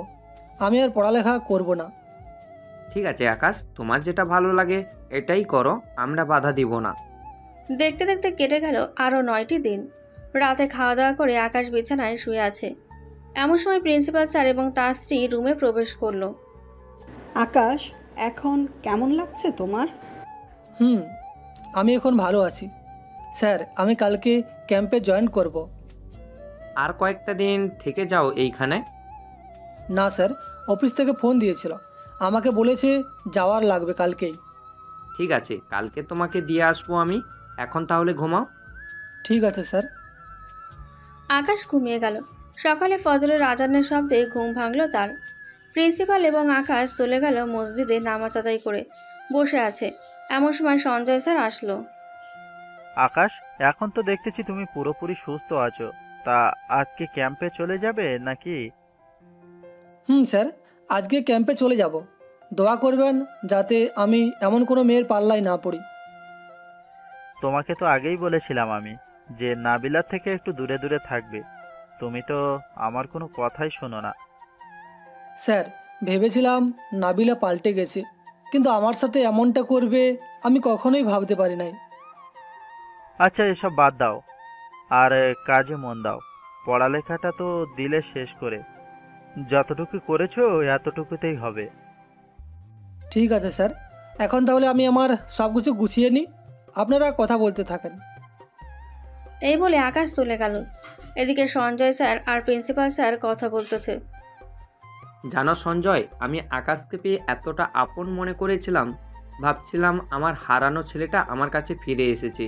আমি আর পড়ালেখা করব না। ঠিক আছে আকাশ, তোমার যেটা ভালো লাগে এটাই করো, আমরা বাধা দিব না। দেখতে দেখতে কেটে গেল আরও 9টি দিন। রাতে খাওয়া দাওয়া করে আকাশ বিছানায় শুয়ে আছে। এমন সময় প্রিন্সিপাল স্যার এবং তার স্ত্রী রুমে প্রবেশ করলো। আকাশ, এখন কেমন লাগছে তোমার? আমি এখন ভালো আছি স্যার। আমি কালকে ক্যাম্পে জয়েন করব। আর কয়েকটা দিন থেকে যাও এইখানে। না স্যার, অফিস থেকে ফোন দিয়েছিল, আমাকে বলেছে যাওয়ার লাগবে কালকেই। ঠিক আছে, কালকে তোমাকে দিয়ে আসবো আমি। এখন তাহলে ঘুমাও। ঠিক আছে স্যার। আকাশ ঘুমিয়ে গেল। সকালে ফজরের আজানের শব্দে ঘুম ভাঙল তার। প্রিন্সিপাল এবং আকাশ চলে গেল মসজিদে নামাজ আদায় করে বসে আছে। এমন সময় সঞ্জয় স্যার আসলো। আকাশ, এখন তো দেখতেছি তুমি পুরোপুরি সুস্থ আছো। তা আজকে ক্যাম্পে চলে যাবে নাকি? স্যার, আজকে ক্যাম্পে চলে যাব। দোয়া করবেন যাতে আমি এমন কোনো মেয়ের পাল্লায় না পড়ি। তোমাকে তো আগেই বলেছিলাম আমি যে নাবিলার থেকে একটু দূরে দূরে থাকবে। তুমি তো আমার কোনো কথাই শোনো না। স্যার, ভেবেছিলাম নাবিলা পাল্টে গেছে, কিন্তু আমার সাথে এমনটা করবে আমি কখনোই ভাবতে পারি নাই। আচ্ছা, এসব বাদ দাও আর কাজে মন দাও। পড়ালেখাটা তো দিলে শেষ করে। যতটুকু করেছো এতটুকুতেই হবে। ঠিক আছে স্যার, এখন তাহলে আমি আমার সব কিছু গুছিয়ে নিই, আপনারা কথা বলতে থাকেন। এই বলে আকাশ চলে গেল। এদিকে সঞ্জয় স্যার আর প্রিন্সিপাল স্যার কথা বলতেছে। জানো সঞ্জয়, আমি আকাশকে পেয়ে এতটা আপন মনে করেছিলাম, ভাবছিলাম আমার হারানো ছেলেটা আমার কাছে ফিরে এসেছে।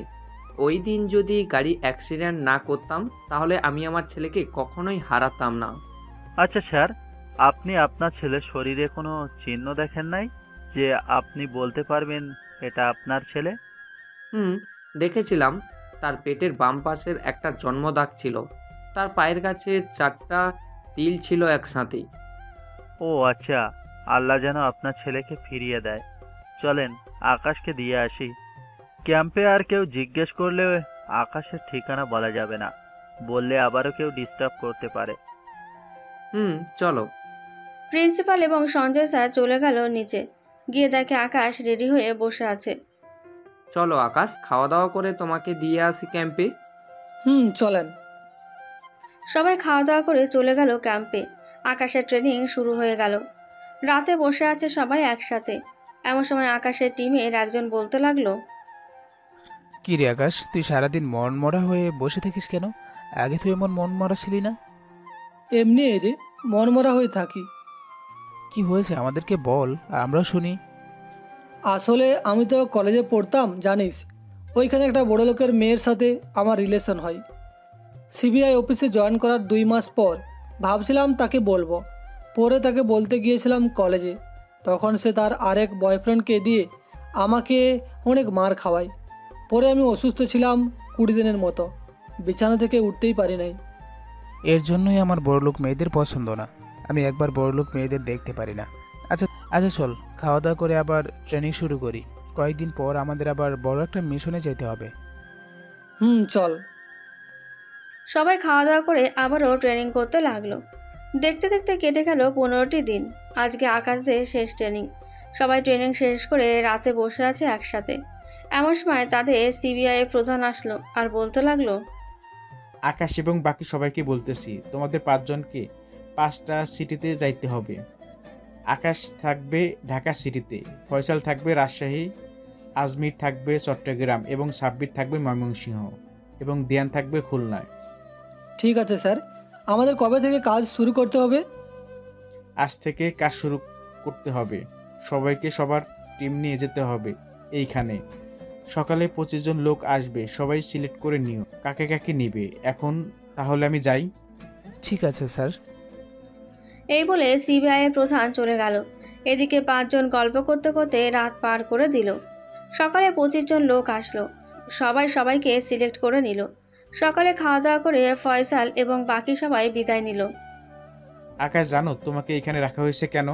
ওই দিন যদি গাড়ি অ্যাক্সিডেন্ট না করতাম তাহলে আমি আমার ছেলেকে কখনোই হারাতাম না। আচ্ছা স্যার, আপনি আপনার ছেলের শরীরে কোনো চিহ্ন দেখেন নাই? যে আপনি বলতে পারবেন এটা আপনার ছেলে? হুম, দেখেছিলাম। তার পেটের বাম পাশের একটা জন্মদাগ ছিল। তার পায়ের কাছে 4টা তিল ছিল একসাথে। ও আচ্ছা, আল্লাহ যেন আপনার ছেলেকে ফিরিয়ে দেয়। চলেন আকাশকে দিয়ে আসি। ক্যাম্পে আর কেউ জিজ্ঞেস করলে আকাশের ঠিকানা বলা যাবে না, বললে আবারও কেউ ডিস্টার্ব করতে পারে। হুম, চলো। প্রিন্সিপাল এবং সঞ্জয় স্যার চলে গেল নিচে, গিয়ে দেখে আকাশ রেডি হয়ে বসে আছে। চলো আকাশ, খাওয়া দাওয়া করে তোমাকে দিয়ে আসি ক্যাম্পে। চলেন। সবাই খাওয়া দাওয়া করে চলে গেল ক্যাম্পে। আকাশের ট্রেনিং শুরু হয়ে গেল। রাতে বসে আছে সবাই একসাথে। এমন সময় আকাশের টিমের একজন বলতে লাগলো, কি রে আকাশ, তুই সারাদিন মন মরা হয়ে বসে থাকিস কেন? আগে তুই এমন মন মরা ছিলি না। এমনি রে, মনমরা হয়ে থাকি। কি হয়েছে আমাদেরকে বল, আমরাও শুনি। আসলে আমি তো কলেজে পড়তাম জানিস, ওইখানে একটা বড় লোকের মেয়ের সাথে আমার রিলেশন হয়। সিবিআই অফিসে জয়েন করার 2 মাস পর ভাবছিলাম তাকে বলবো, পরে তাকে বলতে গিয়েছিলাম কলেজে। তখন সে তার আরেক বয়ফ্রেন্ডকে দিয়ে আমাকে অনেক মার খাওয়ায়। পরে আমি অসুস্থ ছিলাম 20 দিনের মতো, বিছানা থেকে উঠতেই পারি নাই। এর জন্যই আমার বড়লোক মেয়েদের পছন্দ না। আমি একবার বড়লোক মেয়েদের দেখতে পারি না। আচ্ছা আচ্ছা, চল খাওয়া দাওয়া করে আবার ট্রেনিং শুরু করি। কয়েকদিন পর আমাদের আবার বড় একটা মিশনে যেতে হবে। চল। সবাই খাওয়া দাওয়া করে আবারও ট্রেনিং করতে লাগলো। দেখতে দেখতে কেটে গেল 15টি দিন। আজকে আকাশদের শেষ ট্রেনিং। সবাই ট্রেনিং শেষ করে রাতে বসে আছে একসাথে। এমন সময় তাদের সিবিআই প্রধান আসলো আর বলতে লাগলো, আকাশ এবং বাকি সবাইকে বলতেছি, তোমাদের 5 জনকে 5টা সিটিতে যাইতে হবে। আকাশ থাকবে ঢাকা সিটিতে, ফয়সাল থাকবে রাজশাহী, আজমির থাকবে চট্টগ্রাম এবং সাব্বির থাকবে ময়মনসিংহ এবং দিয়ান থাকবে খুলনায়। ঠিক আছে স্যার, আমাদের কবে থেকে কাজ শুরু করতে হবে? আজ থেকে কাজ শুরু করতে হবে। সবাইকে সবার টিম নিয়ে যেতে হবে। এইখানে সকালে 25 জন লোক আসবে, সবাই সিলেক্ট করে নিও কাকে কাকে নিবে। এখন তাহলে আমি যাই। ঠিক আছে স্যার। এই বলে সিবিআই প্রধান চলে গেল। এদিকে 5 জন গল্প করতে করতে রাত পার করে দিল। সকালে 25 জন লোক আসলো, সবাই সবাইকে সিলেক্ট করে নিল। সকালে খাওয়া দাওয়া করে ফয়সাল এবং বাকি সবাই বিদায় নিল। আকাশ, জানো তোমাকে এখানে রাখা হয়েছে কেন?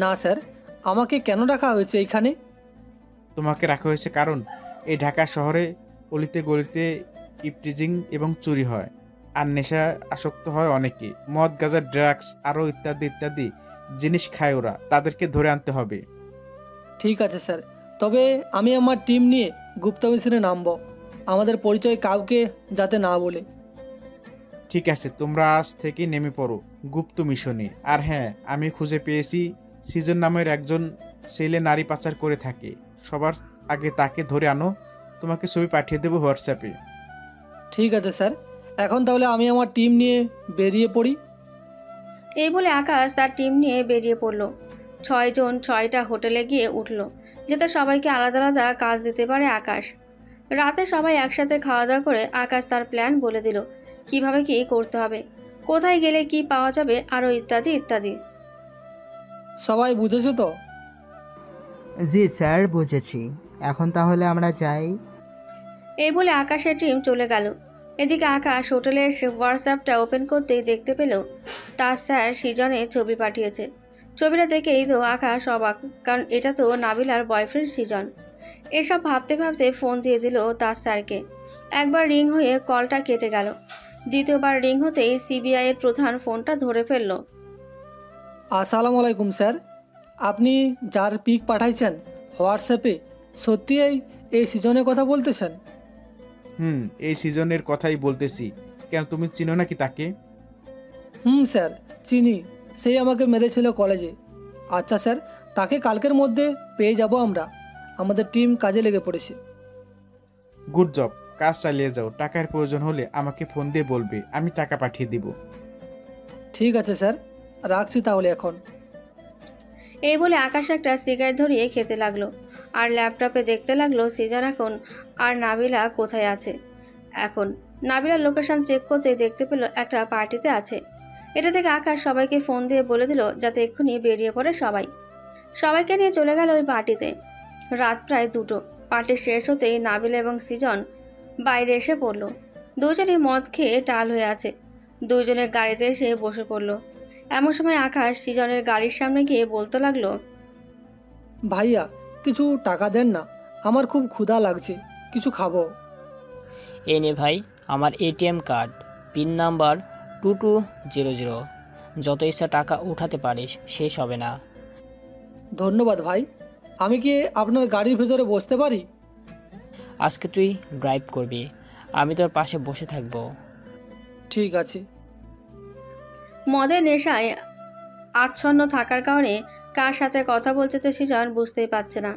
না স্যার, আমাকে কেন রাখা হয়েছে এইখানে? তোমাকে রাখা হয়েছে কারণ এই ঢাকা শহরে অলিতে গলিতে ইপটিজিং এবং চুরি হয়, আর নেশা আসক্ত হয় অনেকে। মদ, গাঁজা, ড্রাগস আরও ইত্যাদি ইত্যাদি জিনিস খায় ওরা। তাদেরকে ধরে আনতে হবে। ঠিক আছে স্যার, তবে আমি আমার টিম নিয়ে গুপ্ত মিশনে নামব, আমাদের পরিচয় কাউকে যাতে না বলে। ঠিক আছে, তোমরা আজ থেকে নেমে পড়ো গুপ্ত মিশনে। আর হ্যাঁ, আমি খুঁজে পেয়েছি সিজন নামের একজন ছেলে নারী পাচার করে থাকে। সবার আগে তাকে ধরে আনো। তোমাকে ছবি পাঠিয়ে দেবো হোয়াটসঅ্যাপে। ঠিক আছে স্যার, এখন তাহলে আমি আমার টিম নিয়ে বেরিয়ে পড়ি। এই বলে আকাশ তার টিম নিয়ে বেরিয়ে পড়ল। 6 জন 6টা হোটেলে গিয়ে উঠল, যাতে সবাইকে আলাদা আলাদা কাজ দিতে পারে আকাশ। রাতে সবাই একসাথে খাওয়া দাওয়া করে আকাশ তার প্ল্যান বলে দিল, কিভাবে কি করতে হবে, কোথায় গেলে কি পাওয়া যাবে, আরও ইত্যাদি ইত্যাদি। সবাই বুঝেছো তো? জি স্যার, বুঝেছি। এখন তাহলে আমরা যাই। এই বলে আকাশের টিম চলে গেল। এদিকে আকাশ হোটেলের হোয়াটসঅ্যাপটা ওপেন করতেই দেখতে পেল তার স্যার সৃজনের ছবি পাঠিয়েছে। ছবিটা দেখেই তো আকাশ অবাক, কারণ এটা তো নাবিলার বয়ফ্রেন্ড সৃজন। এসব ভাবতে ভাবতে ফোন দিয়ে দিল তার স্যারকে। একবার রিং হয়ে কলটা কেটে গেল। দ্বিতীয়বার রিং হতেই সিবিআই এর প্রধান ফোনটা ধরে ফেলল। আসসালামু আলাইকুম স্যার, আপনি যার পিক পাঠাইছেন হোয়াটসঅ্যাপে, সত্যি এই সিজনের কথা বলতেছেন? এই সিজনের কথাই বলতেছি। কেন, তুমি চিনো নাকি তাকে? স্যার চিনি, সেই আমাকে মেরেছিল কলেজে। আচ্ছা স্যার, তাকে কালকের মধ্যে পেয়ে যাব আমরা। আমাদের টিম কাজে লেগে পড়েছে। গুড জব, কাজ চালিয়ে যাও। টাকার প্রয়োজন হলে আমাকে ফোন দিয়ে বলবে, আমি টাকা পাঠিয়ে দিব। ঠিক আছে স্যার, রাখছি তাহলে এখন। এই বলে আকাশ একটা সিগারেট ধরিয়ে খেতে লাগলো আর ল্যাপটপে দেখতে লাগলো সৃজন এখন আর নাবিলা কোথায় আছে। এখন নাবিলার লোকেশন চেক করতে দেখতে পেল একটা পার্টিতে আছে। এটা থেকে আকাশ সবাইকে ফোন দিয়ে বলে দিল যাতে এক্ষুনি বেরিয়ে পড়ে সবাই। সবাইকে নিয়ে চলে গেল ওই পার্টিতে। রাত প্রায় 2টো। পার্টি শেষ হতেই নাবিল এবং সৃজন বাইরে এসে পড়ল। দুজনে মদ খেয়ে টাল হয়ে আছে। দুজনের গাড়িতে এসে বসে পড়ল। এমন সময় আকাশ সৃজনের গাড়ির সামনে গিয়ে বলতে লাগলো, ভাইয়া কিছু টাকা দেন না, আমার খুব ক্ষুধা লাগছে, কিছু খাবো। এই নে ভাই আমার এটিএম কার্ড, পিন নাম্বার 2200, যত ইচ্ছা টাকা উঠাতে পারিস, শেষ হবে না। ধন্যবাদ ভাই, আমি কি আপনার গাড়ির ভেতরে বসতে পারি? আজকে তুই ড্রাইভ করবি, আমি তোর পাশে বসে থাকবো। ঠিক আছে। মদের নেশায় আচ্ছন্ন থাকার কারণে কার সাথে কথা বলছে তো সৃজন বুঝতেই পারছে না।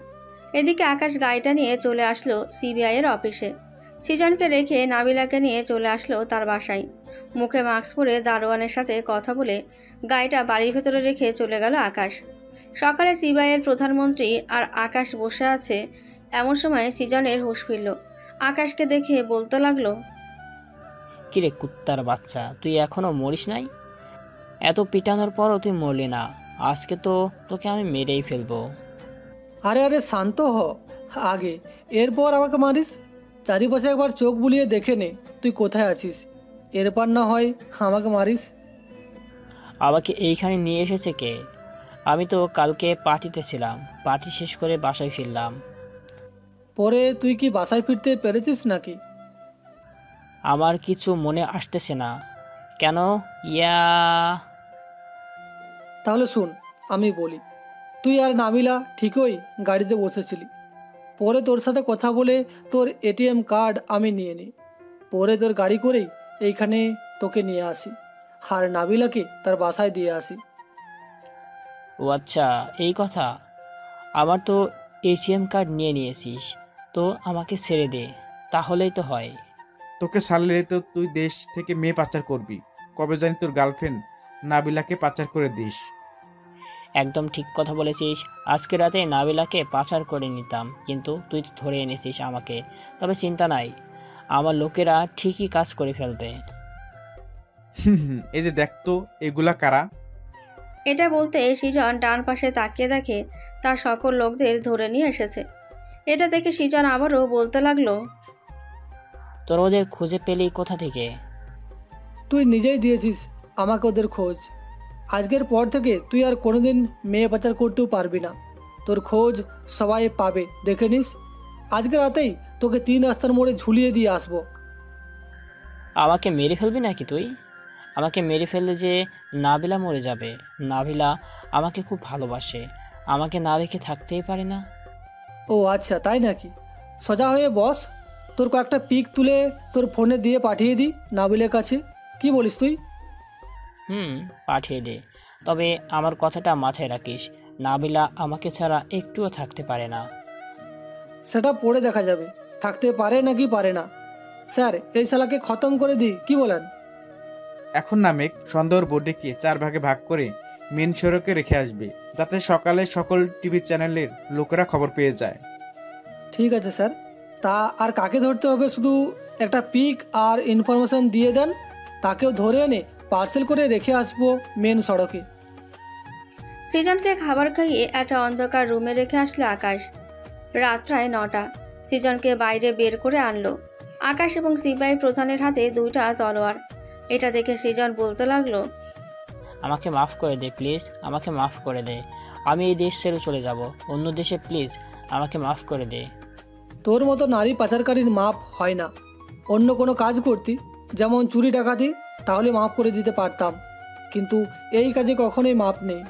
এদিকে আকাশ গাড়িটা নিয়ে চলে আসলো সিবিআইয়ের অফিসে। সৃজনকে রেখে নাবিলাকে নিয়ে চলে আসলো তার বাসায়। মুখে মাস্ক পরে দারোয়ানের সাথে কথা বলে গাড়িটা বাড়ির ভেতরে রেখে চলে গেল আকাশ। সকালে সিবিআইয়ের প্রধানমন্ত্রী আর আকাশ বসে আছে। এমন সময় সৃজনের হুঁশ ফিরল। আকাশকে দেখে বলতে লাগলো, কিরে কুত্তার বাচ্চা, তুই এখনো মরিস নাই? এত পিটানোর পরও তুই মরলি না, আজকে তো তোকে আমি মেরেই ফেলবো। আরে আরে শান্ত হ আগে, এরপর আমাকে মারিস? চারিপাশে একবার চোখ বুলিয়ে দেখে নে তুই কোথায় আছিস, এরপর না হয় আমাকে মারিস। আমাকে এইখানে নিয়ে এসেছে কে? আমি তো কালকে পার্টিতে ছিলাম, পার্টি শেষ করে বাসায় ফিরলাম। পরে তুই কি বাসায় ফিরতে পেরেছিস নাকি? আমার কিছু মনে আসতেছে না। কেন? তাহলে শোন, আমি বলি, তুই আর নাবিলা ঠিকই গাড়িতে বসেছিলি। পরে তোর সাথে কথা বলে তোর এটিএম কার্ড আমি নিয়ে নিই। পরে তোর গাড়ি করেই এইখানে তোকে নিয়ে আসি, আর নাবিলাকে তার বাসায় দিয়ে আসি। ও আচ্ছা, এই কথা। আমার তো এটিএম কার্ড নিয়ে নিয়েছিস, তো আমাকে ছেড়ে দে, তাহলেই তো হয়। তোকে ছাড়লে তো তুই দেশ থেকে মেয়ে পাচার করবি। কবে জানি তোর গার্লফ্রেন্ড নাবিলাকে পাচার করে দিস। একদম ঠিক কথা বলেছিস। আজকে রাতে নাবিলাকে পাচার করে নিতাম, কিন্তু তুই তো ধরে এনেছিস আমাকে। তবে চিন্তা নাই, আমার লোকেরা ঠিকই কাজ করে ফেলবে। এই যে দেখতো এগুলা কারা? এটা বলতে সৃজন ডান পাশে তাকিয়ে দেখে তার সকল লোকদের ধরে নিয়ে এসেছে। এটা দেখে সৃজন আবারও বলতে লাগলো, তোর ওদের খুঁজে পেলি কোথা থেকে? তুই নিজেই দিয়েছিস আমাকে ওদের খোঁজ। আজকের পর থেকে তুই আর কোনোদিন মেয়ে পাচার করতেও পারবি না। তোর খোঁজ সবাই পাবে, দেখে নিস। আজকে রাতেই তোকে 3 রাস্তার মোড়ে ঝুলিয়ে দিয়ে আসবো। আমাকে মেরে ফেলবি নাকি তুই? আমাকে মেরে ফেললে যে নাবিলা মরে যাবে। নাবিলা আমাকে খুব ভালোবাসে, আমাকে না দেখে থাকতেই পারে না। ও আচ্ছা, তাই নাকি? সোজা হয়ে বস, তোর কয়েকটা পিক তুলে তোর ফোনে দিয়ে পাঠিয়ে দিই নাবিলের কাছে। কি বলিস তুই? পাঠিয়ে দে, তবে আমার কথাটা মাথায় রাখিস, নাবিলা আমাকে ছাড়া একটুও থাকতে পারে না। সেটা পড়ে দেখা যাবে থাকতে পারে নাকি পারে না। স্যার, এই শালাকে খতম করে দিই, কি বলেন? এখন নামে সন্দেহর বোর্ডেকে 4 ভাগে ভাগ করে মেন সড়কে রেখে আসবে, যাতে সকালে সকল টিভি চ্যানেলের লোকেরা খবর পেয়ে যায়। ঠিক আছে স্যার। তা আর কাকে ধরতে হবে? শুধু একটা পিক আর ইনফরমেশন দিয়ে দেন, তাকেও ধরে এনে পার্সেল করে রেখে আসবো মেন সড়কে। সৃজনকে খাবার খাইয়ে একটা অন্ধকার রুমে রেখে আসলো আকাশ। রাত প্রায় 9টা। সৃজনকে বাইরে বের করে আনলো। আকাশ এবং সিপাহী প্রধানের হাতে 2টা তলোয়ার। এটা দেখে সৃজন বলতে লাগলো, আমাকে মাফ করে দে প্লিজ, আমাকে মাফ করে দে। আমি এই দেশ ছেড়ে চলে যাব অন্য দেশে, প্লিজ আমাকে মাফ করে দে। তোর মতো নারী পাচারকারীর মাপ হয় না। অন্য কোনো কাজ করতি, যেমন চুরি ডাকাতি, তাহলে মাফ করে দিতে পারতাম, কিন্তু এই কাজে কখনোই মাপ নেই।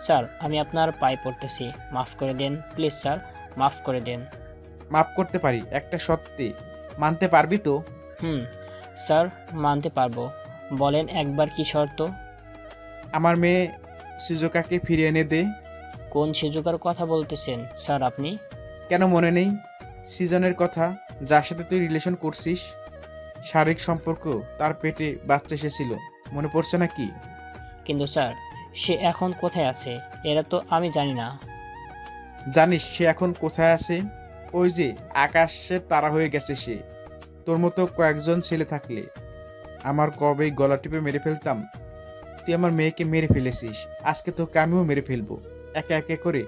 স্যার, আমি আপনার পায়ে পড়তেছি, মাফ করে দেন প্লিজ স্যার, মাফ করে দেন। মাফ করতে পারি, একটা সত্যি মানতে পারবি তো? স্যার, মানতে পারবো। বলেন একবার কি শর্ত? আমার মেয়ে সিজুকাকে ফিরিয়ে এনে দে। কোন সিজুকার কথা বলতেছেন স্যার আপনি? কেন মনে নেই সিজনের কথা, যার সাথে তুই রিলেশন করছিস? শারীরিক সম্পর্ক, তার পেটে বাচ্চা এসেছিল, মনে পড়ছে নাকি? কিন্তু স্যার, সে এখন কোথায় আছে এরা তো আমি জানি না। জানিস সে এখন কোথায় আছে? ওই যে আকাশে তারা হয়ে গেছে সে। তোর মতো কয়েকজন ছেলে থাকলে আমার কবে গলা টিপে মেরে ফেলতাম। তুই আমার মেয়েকে মেরে ফেলেছিস, আজকে তোকে আমিও মেরে ফেলবো। একে একে করে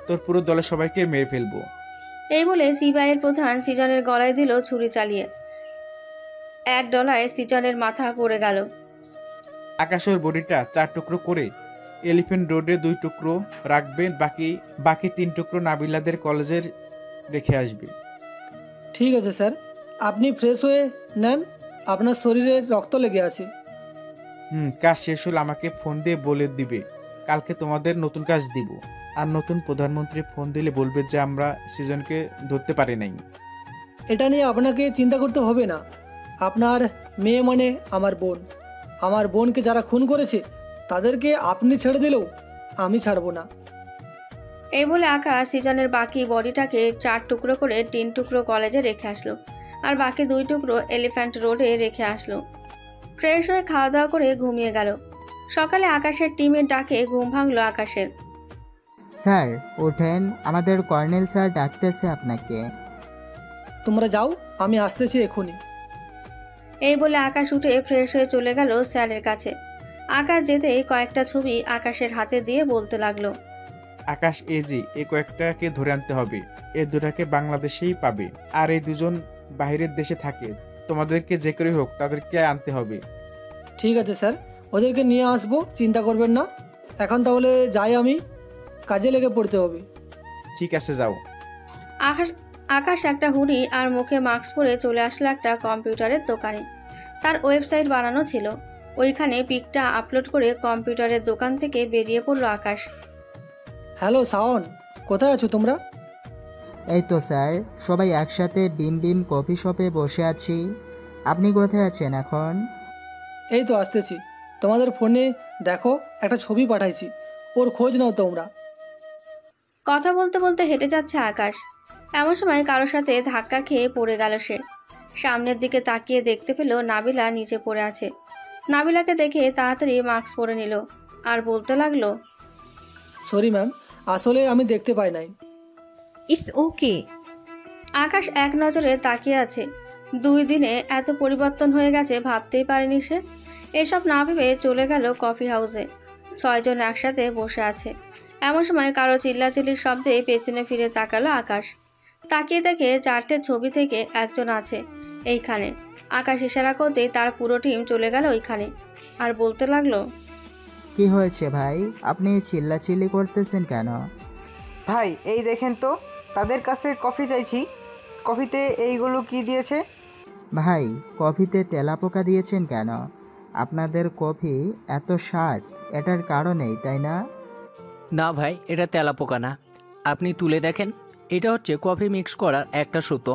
তোর পুরো দলের সবাইকে মেরে ফেলবো। এই বলে সিবিআইয়ের প্রধান সিজনের গলায় দিল ছুরি চালিয়ে। এক ডলায় সিজনের মাথা পড়ে গেল। আকাশের বডিটা 4 টুকরো করে এলিফ্যান্ট রোডে 2 টুকরো রাখবে, বাকি 3 টুকরো নাবিলাদের কলেজের রেখে আসবে। ঠিক আছে স্যার, আপনি ফ্রেশ হয়ে নেন, আপনার শরীরে রক্ত লেগে আছে। কাজ শেষ হলে আমাকে ফোন দিয়ে বলে দিবে, কালকে তোমাদের নতুন কাজ দিব। আর নতুন প্রধানমন্ত্রী ফোন দিলে বলবে যে আমরা সিজনকে ধরতে পারি নাই। এটা নিয়ে আপনাকে চিন্তা করতে হবে না। আপনার মেয়ে মানে আমার বোন। আমার বোনকে যারা খুন করেছে তাদেরকে আপনি ছেড়ে দিলেও আমি ছাড়বো না। এই বলে আকাশ সিজনের বাকি বডিটাকে 4 টুকরো করে 3 টুকরো কলেজে রেখে আসলো, আর বাকি 2 টুকরো এলিফ্যান্ট রোডে রেখে আসলো। ফ্রেশ হয়ে খাওয়া দাওয়া করে ঘুমিয়ে গেল। সকালে আকাশের টিমের ডাকে ঘুম ভাঙলো আকাশের। স্যার ওঠেন, আমাদের কর্নেল স্যার ডাকতেছে আপনাকে। তোমরা যাও, আমি আসতেছি এখনই। এই বলে আকাশ উঠে ফ্রেশ হয়ে চলে গেল স্যারের কাছে। আকাশ যেতেই কয়েকটা ছবি আকাশের হাতে দিয়ে বলতে লাগলো, আকাশ এই কয়েকটাকে ধরে আনতে হবে। এই দুটাকে বাংলাদেশেই পাবে, আর এই দুজন বাইরের দেশে থাকে। তোমাদেরকে যে করে হোক তাদেরকে আনতে হবে। ঠিক আছে স্যার, ওদেরকে নিয়ে আসবো, চিন্তা করবেন না। এখন তাহলে যাই, আমি কাজে লেগে পড়তে হবে। ঠিক আছে, যাও। আকাশ একটা হুডি আর মুখে মাস্ক পরে চলে আসলো একটা কম্পিউটারের দোকানে। তার ওয়েবসাইট বানানো ছিল, ওইখানে পিকটা আপলোড করে কম্পিউটারের দোকান থেকে বেরিয়ে পড়লো আকাশ। হ্যালো শাওন, কোথায় আছো তোমরা? এই তো স্যার, সবাই একসাথে বিম বিম কফি শপে বসে আছি। আপনি কোথায় আছেন এখন? এই তো আসতেছি। তোমাদের ফোনে দেখো একটা ছবি পাঠাইছি, ওর খোঁজ নাও তোমরা। কথা বলতে বলতে হেঁটে যাচ্ছে আকাশ। এমন সময় কারোর সাথে ধাক্কা খেয়ে পড়ে গেল সে। সামনের দিকে তাকিয়ে দেখতে পেল নাবিলা নিচে পড়ে আছে। নাবিলাকে দেখে তাড়াতাড়ি মাস্ক পরে নিল আর বলতে লাগলো, সরি ম্যাম, আসলে আমি দেখতে পাই নাই। It's okay. আকাশ এক নজরে তাকিয়ে আছে। 2 দিনে এত পরিবর্তন হয়ে গেছে ভাবতেই পারেনি সে। এসব না ভেবে চলে গেল কফি হাউসে। 6 জন একসাথে বসে আছে। এমন সময় কারো চিল্লাচিল্লির শব্দে পেছনে ফিরে তাকালো আকাশ। তাকিয়ে দেখে 4টে ছবি থেকে একজন আছে এইখানে। আকাশ ইশারা করতেই তার পুরো টিম চলে গেল ওইখানে আর বলতে লাগলো, কি হয়েছে ভাই, আপনি চিল্লাচিল্লি করতেছেন কেন? ভাই এই দেখেন তো, তাদের কাছে কফি চাইছি, কফিতে এইগুলো কি দিয়েছে? ভাই কফিতে তেলাপোকা দিয়েছেন কেন? আপনাদের কফি এত স্বাদ, এটার কারণেই, তাই না? না ভাই, এটা তেলাপোকা না। আপনি তুলে দেখেন, এটা হচ্ছে কফি মিক্স করার একটা সুতো।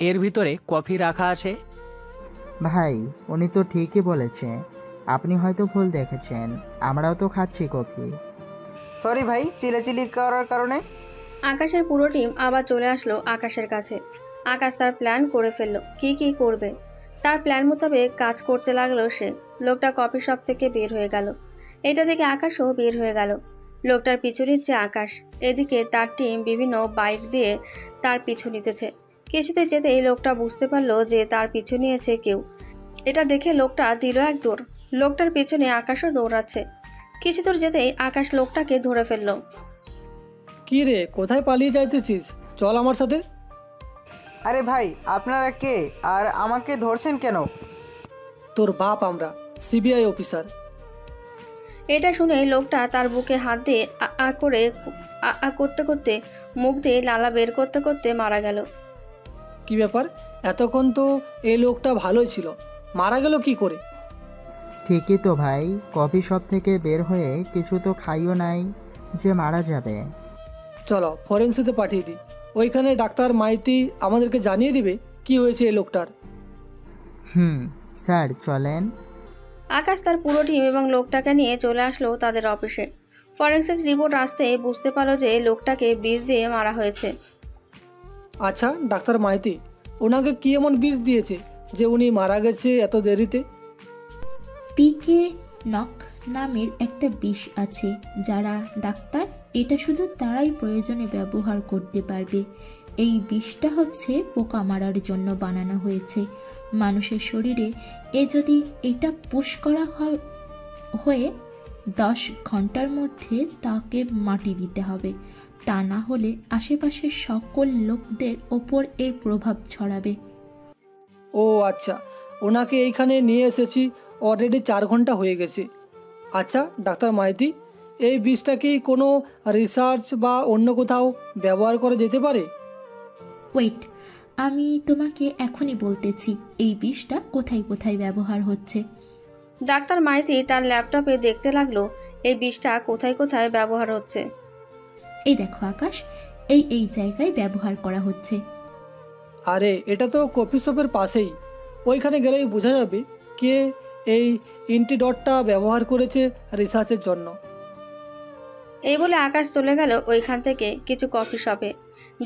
এর ভিতরে কফি রাখা আছে। ভাই উনি তো ঠিকই বলেছে, আপনি হয়তো ভুল দেখেছেন, আমরাও তো খাচ্ছি কফি। সরি ভাই চিল্লাচিল্লি করার কারণে। আকাশের পুরো টিম আবার চলে আসলো আকাশের কাছে। আকাশ তার প্ল্যান করে ফেললো কি করবে। তার প্ল্যান মোতাবেক কাজ করতে লাগলো সে। লোকটা কফি শপ থেকে বের হয়ে গেল। এটা দেখে আকাশও বের হয়ে গেল। লোকটার পিছু নিচ্ছে আকাশ। এদিকে তার টিম বিভিন্ন বাইক দিয়ে তার পিছু নিতেছে। কিছুতে যেতেই লোকটা বুঝতে পারলো যে তার পিছু নিয়েছে কেউ। এটা দেখে লোকটা দিল এক দৌড়। লোকটার পিছনে আকাশও দৌড়াচ্ছে। কিছু দূর যেতেই আকাশ লোকটাকে ধরে ফেললো। কি রে, কোথায় পালিয়ে যাইতেছিস? চল আমার সাথে। আরে ভাই আপনারা কে, আর আমাকে ধরছেন কেন? তোর বাপ আমরা, সিবিআই অফিসার। এটা শুনে লোকটা তার বুকে হাত দিয়ে করতে করতে মুখ দিয়ে লালা বের করতে করতে মারা গেল। কি ব্যাপার, এতক্ষণ তো এই লোকটা ভালোই ছিল, মারা গেল কি করে? ঠিকই তো ভাই, কফি শপ থেকে বের হয়ে কিছু তো খাইও নাই যে মারা যাবে। চলো ফরেন্সিতে পাঠিয়ে দিই, ওইখানে ডাক্তার মাইতি আমাদেরকে জানিয়ে দিবে কি হয়েছে এই লোকটার। স্যার চলেন। আকাশ তার পুরো টিম এবং লোকটাকে নিয়ে চলে আসলো তাদের অফিসে। ফরেন্সিক রিপোর্ট আসতে বুঝতে পারলো যে লোকটাকে বিষ দিয়ে মারা হয়েছে। আচ্ছা ডাক্তার মাইতি, ওনাকে কি এমন বিষ দিয়েছে যে উনি মারা গেছে এত দেরিতে? পিকে নক নামের একটা বিষ আছে, যারা ডাক্তার এটা শুধু তারাই প্রয়োজনে ব্যবহার করতে পারবে। এই বিষটা হচ্ছে পোকা মারার জন্য বানানো হয়েছে। মানুষের শরীরে যদি এটা পুশ করা হয়ে 10 ঘন্টার মধ্যে তাকে মাটি দিতে হবে, তা না হলে আশেপাশের সকল লোকদের ওপর এর প্রভাব ছড়াবে। ও আচ্ছা, ওনাকে এইখানে নিয়ে এসেছি, অলরেডি 4 ঘন্টা হয়ে গেছে। আচ্ছা ডাক্তার মাইতি, এই বিষটা কি কোনো রিসার্চ বা অন্য কোথাও ব্যবহার করা যেতে পারে? ওয়েট, আমি তোমাকে এখনই বলতেছি এই বিষটা কোথায় কোথায় ব্যবহার হচ্ছে। ডাক্তার মাইতি তার ল্যাপটপে দেখতে লাগলো এই বিষটা কোথায় কোথায় ব্যবহার হচ্ছে। এই দেখো আকাশ, এই জায়গায় ব্যবহার করা হচ্ছে। আরে এটা তো কফি শপের পাশেই, ওইখানে গেলেই বোঝা যাবে কে এই অ্যান্টিডটটা ব্যবহার করেছে রিসার্চের জন্য। এই বলে আকাশ চলে গেল ওইখান থেকে কিছু কফি শপে,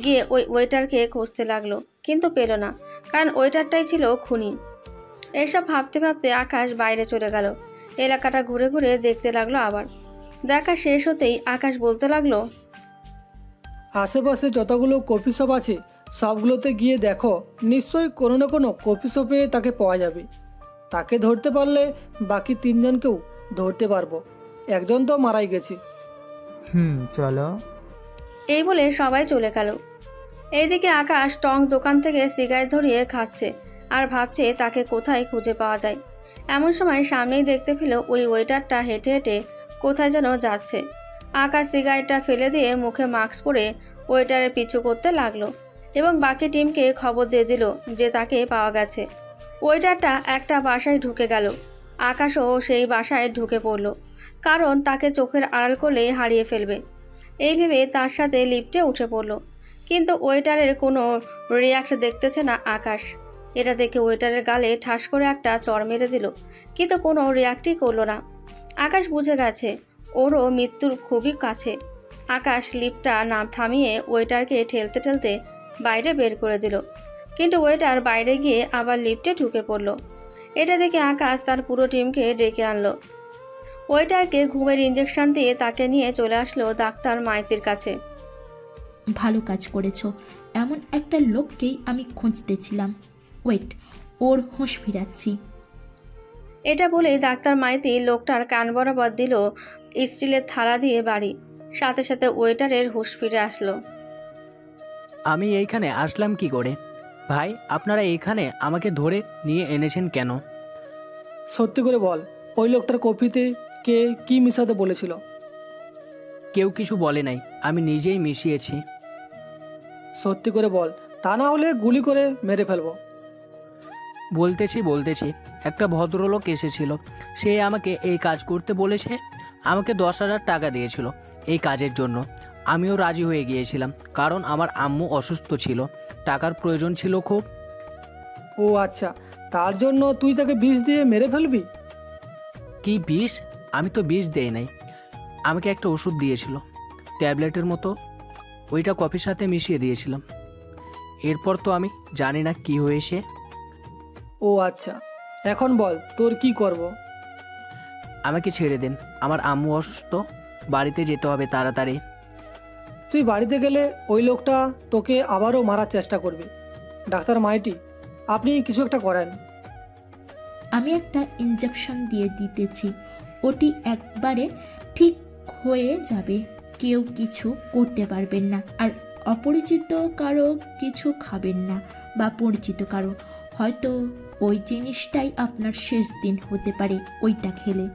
গিয়ে ওই ওয়েটারকে খুঁজতে লাগলো, কিন্তু পেল না, কারণ ওয়েটারটাই ছিল খুনি। এসব ভাবতে ভাবতে আকাশ বাইরে চলে গেল, এলাকাটা ঘুরে ঘুরে দেখতে লাগলো। আবার দেখা শেষ হতেই আকাশ বলতে লাগলো, আশেপাশে যতগুলো কফি শপ আছে সবগুলোতে গিয়ে দেখো, নিশ্চয়ই কোনো না কোনো কফি শপে তাকে পাওয়া যাবে। তাকে ধরতে পারলে বাকি 3 জনকেও ধরতে পারবো, একজন তো মারাই গেছে। চলো। এই বলে সবাই চলে গেল। এইদিকে আকাশ টং দোকান থেকে সিগারেট ধরিয়ে খাচ্ছে আর ভাবছে তাকে কোথায় খুঁজে পাওয়া যায়। এমন সময় সামনেই দেখতে পেল ওই ওয়েটারটা হেঁটে হেঁটে কোথায় যেন যাচ্ছে। আকাশ সিগারেটটা ফেলে দিয়ে মুখে মাস্ক পরে ওয়েটারের পিছু করতে লাগলো এবং বাকি টিমকে খবর দিয়ে দিল যে তাকে পাওয়া গেছে। ওয়েটারটা একটা বাসায় ঢুকে গেল। আকাশও সেই বাসায় ঢুকে পড়ল, কারণ তাকে চোখের আড়াল করলেই হারিয়ে ফেলবে। এই ভেবে তার সাথে লিফটে উঠে পড়ল, কিন্তু ওয়েটারের কোনো রিয়াক্ট দেখতেছে না আকাশ। এটা দেখে ওয়েটারের গালে ঠাস করে একটা চড় মেরে দিল, কিন্তু কোনো রিয়াক্টই করলো না। আকাশ বুঝে গেছে ওরও মৃত্যুর খুবই কাছে। আকাশ লিফটটা থামিয়ে ওয়েটারকে ঠেলতে ঠেলতে বাইরে বের করে দিল, কিন্তু ওয়েটার বাইরে গিয়ে আবার লিফটে ঢুকে পড়ল। এটা দেখে আকাশ তার পুরো টিমকে ডেকে আনলো। ওয়েটারকে ঘুমের ইঞ্জেকশন দিয়ে তাকে নিয়ে চলে আসলো ডাক্তার মাইতির কাছে। ভালো কাজ করেছো, এমন একটা লোককেই আমি খুঁজতেছিলাম। ওয়েট, ওর হুঁশ ফিরাচ্ছি। এটা বলেই ডাক্তার মাইতি লোকটার কান বরাবর দিল স্টিলের থালা দিয়ে বাড়ি। সাথে সাথে ওয়েটারের হুঁশ ফিরে আসলো। আমি এইখানে আসলাম কি করে? ভাই, আপনারা এইখানে আমাকে ধরে নিয়ে এনেছেন কেন? সত্যি করে বল, ওই লোকটার কফিতে কে কি মিশাতে বলেছিল? কেউ কিছু বলে নাই, আমি নিজেই মিশিয়েছি। সত্যি করে বল, তা না হলে গুলি করে মেরে ফেলবো। বলতেছি একটা ভদ্রলোক এসেছিল, সে আমাকে এই কাজ করতে বলেছে। আমাকে 10,000 টাকা দিয়েছিল এই কাজের জন্য। আমিও রাজি হয়ে গিয়েছিলাম, কারণ আমার আম্মু অসুস্থ ছিল, টাকার প্রয়োজন ছিল খুব। ও আচ্ছা, তার জন্য তুই তাকে বিষ দিয়ে মেরে ফেলবি? কি বিষ? আমি তো বিষ দেই নাই। আমাকে একটা ওষুধ দিয়েছিল ট্যাবলেটের মতো, ওইটা কফির সাথে মিশিয়ে দিয়েছিলাম। এরপর তো আমি জানি না কি হয়েছে। ও আচ্ছা, এখন বল তোর কি করব? আমাকে ছেড়ে দিন, আমার আম্মু অসুস্থ, বাড়িতে যেতে হবে তাড়াতাড়ি। তুই বাড়িতে গেলে ওই লোকটা তোকে আবারও মারার চেষ্টা করবে। ডাক্তার মাইটি, আপনি কিছু একটা করেন। আমি একটা ইঞ্জেকশন দিয়ে দিতেছি, ওটি একবারে ঠিক হয়ে যাবে, কেউ কিছু করতে পারবেন না। আর অপরিচিত কারো কিছু খাবেন না, বা পরিচিত কারো, হয়তো ওই জিনিসটাই আপনার শেষ দিন হতে পারে ওইটা খেলে।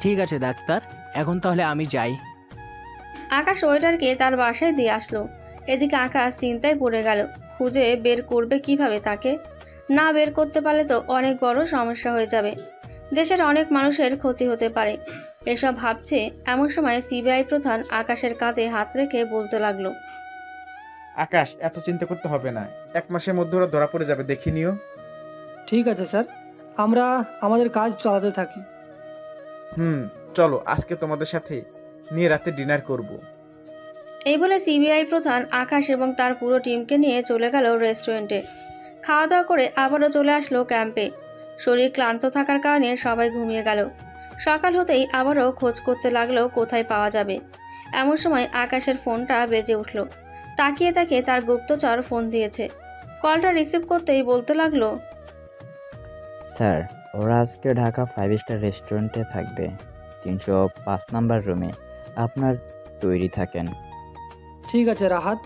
ঠিক আছে ডাক্তার, এখন তাহলে আমি যাই। আকাশ ওয়েটারকে তার বাসায় দিয়ে আসলো। এদিকে আকাশ চিন্তায় পড়ে গেল, খুঁজে বের করবে কিভাবে তাকে। না বের করতে পারলে তো অনেক বড় সমস্যা হয়ে যাবে, দেশের অনেক মানুষের ক্ষতি হতে পারে। এসব ভাবছে এমন সময় সিবিআই প্রধান আকাশের কাঁধে হাত রেখে বলতে লাগলো, আকাশ, এত চিন্তা করতে হবে না, 1 মাসের মধ্যে ওরা ধরা পড়ে যাবে, দেখে নিও। ঠিক আছে স্যার, আমরা আমাদের কাজ চালাতে থাকি। চলো, আজকে তোমাদের সাথে নিয়ে রাতে ডিনার করব। এই বলে সিবিআই প্রধান আকাশ এবং তার পুরো টিমকে নিয়ে চলে গেল রেস্টুরেন্টে। খাওয়া দাওয়া করে আবারও চলে আসলো ক্যাম্পে। শরীর ক্লান্ত থাকার কারণে সবাই ঘুমিয়ে গেল। সকাল হতেই আবারও খোঁজ করতে লাগলো কোথায় পাওয়া যাবে। এমন সময় আকাশের ফোনটা বেজে উঠল। তাকিয়ে তাকিয়ে তার গুপ্তচর ফোন দিয়েছে। কলটা রিসিভ করতেই বলতে লাগলো, স্যার, ওরা আজকে ঢাকা 5 স্টার রেস্টুরেন্টে থাকবে। 305 নাম্বার রুমে। আপনার তৈরি থাকেন। ঠিক আছে রাহাত,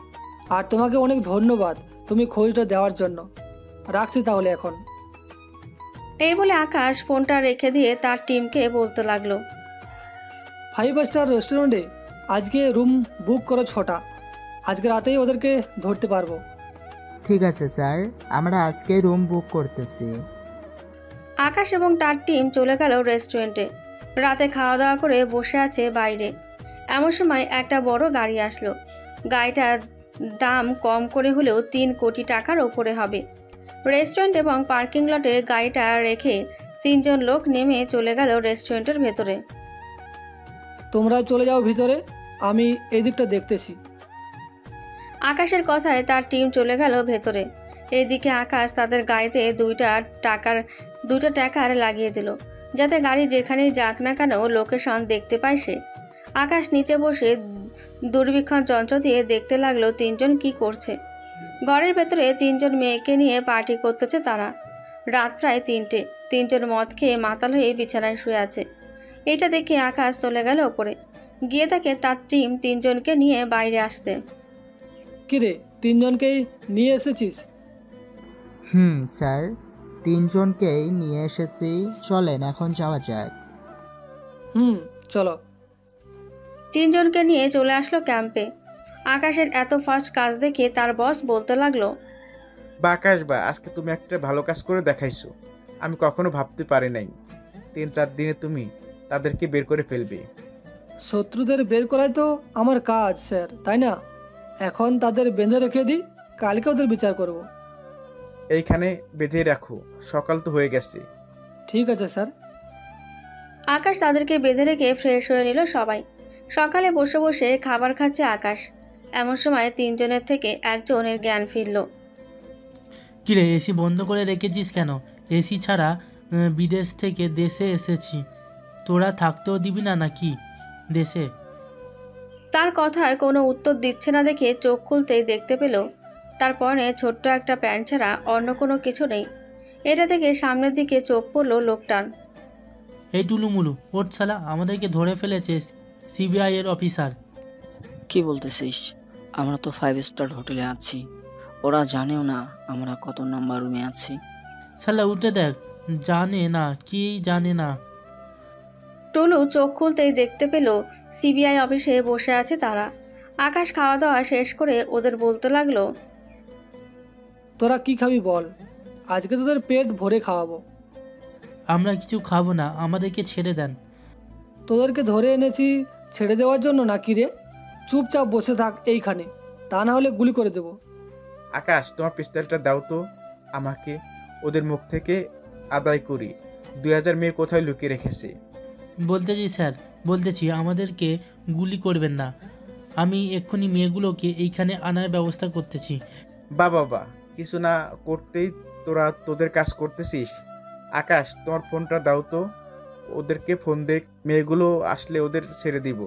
আর তোমাকে অনেক ধন্যবাদ তুমি খোঁজটা দেওয়ার জন্য। রাখছি তাহলে এখন। এই বলে আকাশ ফোনটা রেখে দিয়ে তার টিমকে বলতে লাগলো, 5 স্টার রেস্টুরেন্টে আজকে রুম বুক করো 6টা। আজকে রাতেই ওদেরকে ধরতে পারবো। ঠিক আছে স্যার, আমরা আজকে রুম বুক করতেছি। আকাশ এবং তার টিম চলে গেল রেস্টুরেন্টে। রাতে খাওয়া দাওয়া করে বসে আছে বাইরে। এমন সময় একটা বড় গাড়ি আসলো। গাড়িটার দাম কম করে হলেও 3 কোটি টাকার ওপরে হবে। রেস্টুরেন্ট এবং পার্কিং লটে গাড়িটা রেখে 3জন লোক নেমে চলে গেল রেস্টুরেন্টের ভেতরে। তোমরা চলে যাও ভিতরে, আমি এই দিকটা দেখতেছি। আকাশের কথায় তার টিম চলে গেল ভেতরে। এইদিকে আকাশ তাদের গাড়িতে দুইটা টাকার লাগিয়ে দিল, যাতে গাড়ি যেখানেই যাক না কেন লোকেশন দেখতে পায় সে। আকাশ নিচে বসে দূরবীক্ষণ যন্ত্র দিয়ে দেখতে লাগলো 3জন কি করছে। ঘরের ভেতরে 3জন মেয়েকে নিয়ে পার্টি করতেছে তারা। রাত প্রায় 3টে। 3জন মদ খেয়ে মাতাল হয়ে বিছানায় শুয়ে আছে। এটা দেখে আকাশ চলে গেল ওপরে। গিয়ে তাকে তার টিম 3জনকে নিয়ে বাইরে আসছে। কিরে, 3জনকেই নিয়ে এসেছিস? স্যার, 3জনকেই নিয়ে এসেছি। চলেন এখন যাওয়া যাক। চলো। 3জনকে নিয়ে চলে আসলো ক্যাম্পে। আকাশের এত ফাস্ট কাজ দেখে তার বস বলতে লাগলো, বা আকাশ বা, আজকে তুমি একটা ভালো কাজ করে দেখাইছো। আমি কখনো ভাবতে পারি নাই 3-4 দিনে তুমি তাদেরকে বের করে ফেলবে। শত্রুদের বের করাই তো আমার কাজ স্যার, তাই না? এখন তাদের বেঁধে রেখে দিই, কালকে ওদের বিচার করব। এইখানে বেঁধে রাখো, সকাল তো হয়ে গেছে। ঠিক আছে স্যার। আকাশ তাদেরকে বেঁধে রেখে ফ্রেশ হয়ে নিল সবাই। সকালে বসে বসে খাবার খাচ্ছে আকাশ। এমন সময় 3জনের থেকে একজনের জ্ঞান ফিরল। কিরে, এসি বন্ধ করে রেখেছিস কেন? এসি ছাড়া বিদেশ থেকে দেশে এসেছি, তোরা থাকতেও দিবি না নাকি দেশে? তার কথার কোনো উত্তর দিচ্ছে না দেখে চোখ খুলতেই দেখতে পেল তার পরনে ছোট্ট একটা প্যান্ট ছাড়া অন্য কোনো কিছু নেই। এটা থেকে সামনের দিকে চোখ পড়লো লোকটার। এই টুলুমুলু, ওঠ শালা, আমাদেরকে ধরে ফেলেছে সিবিআই এর অফিসার। কি বলতেছিস? আমরা তো 5 স্টার হোটেলে আছি, ওরা জানেও না আমরা কত নাম্বার রুমে আছি। শালা উঠে দেখ, জানে না কি জানে না। টুলু চোখ খুলতেই দেখতে পেল সিবিআই অফিসে বসে আছে তারা। আকাশ খাওয়া দাওয়া শেষ করে ওদের বলতে লাগলো, তোরা কি খাবি বল, আজকে তোদের পেট ভরে খাওয়াবো। আমরা কিছু খাবো না, আমাদেরকে ছেড়ে দেন। তোদেরকে ধরে এনেছি ছেড়ে দেওয়ার জন্য নাকি রে? চুপচাপ বসে থাক এইখানে, তা না হলে গুলি করে দেব। আকাশ, তোমার পিস্তলটা দাও তো আমাকে, ওদের মুখ থেকে আদায় করি 2000 মেয়ে কোথায় লুকিয়ে রেখেছে। বলতেছি স্যার, বলতেছি আমাদেরকে গুলি করবেন না। আমি এক্ষুনি মেয়েগুলোকে এইখানে আনার ব্যবস্থা করতেছি। বাবা, কিছু না করতেই তোরা তোদের কাজ করতেছিস। আকাশ, তোমার ফোনটা দাও তো, ওদেরকে ফোন দে, মেয়েগুলো আসলে ওদের ছেড়ে দিব।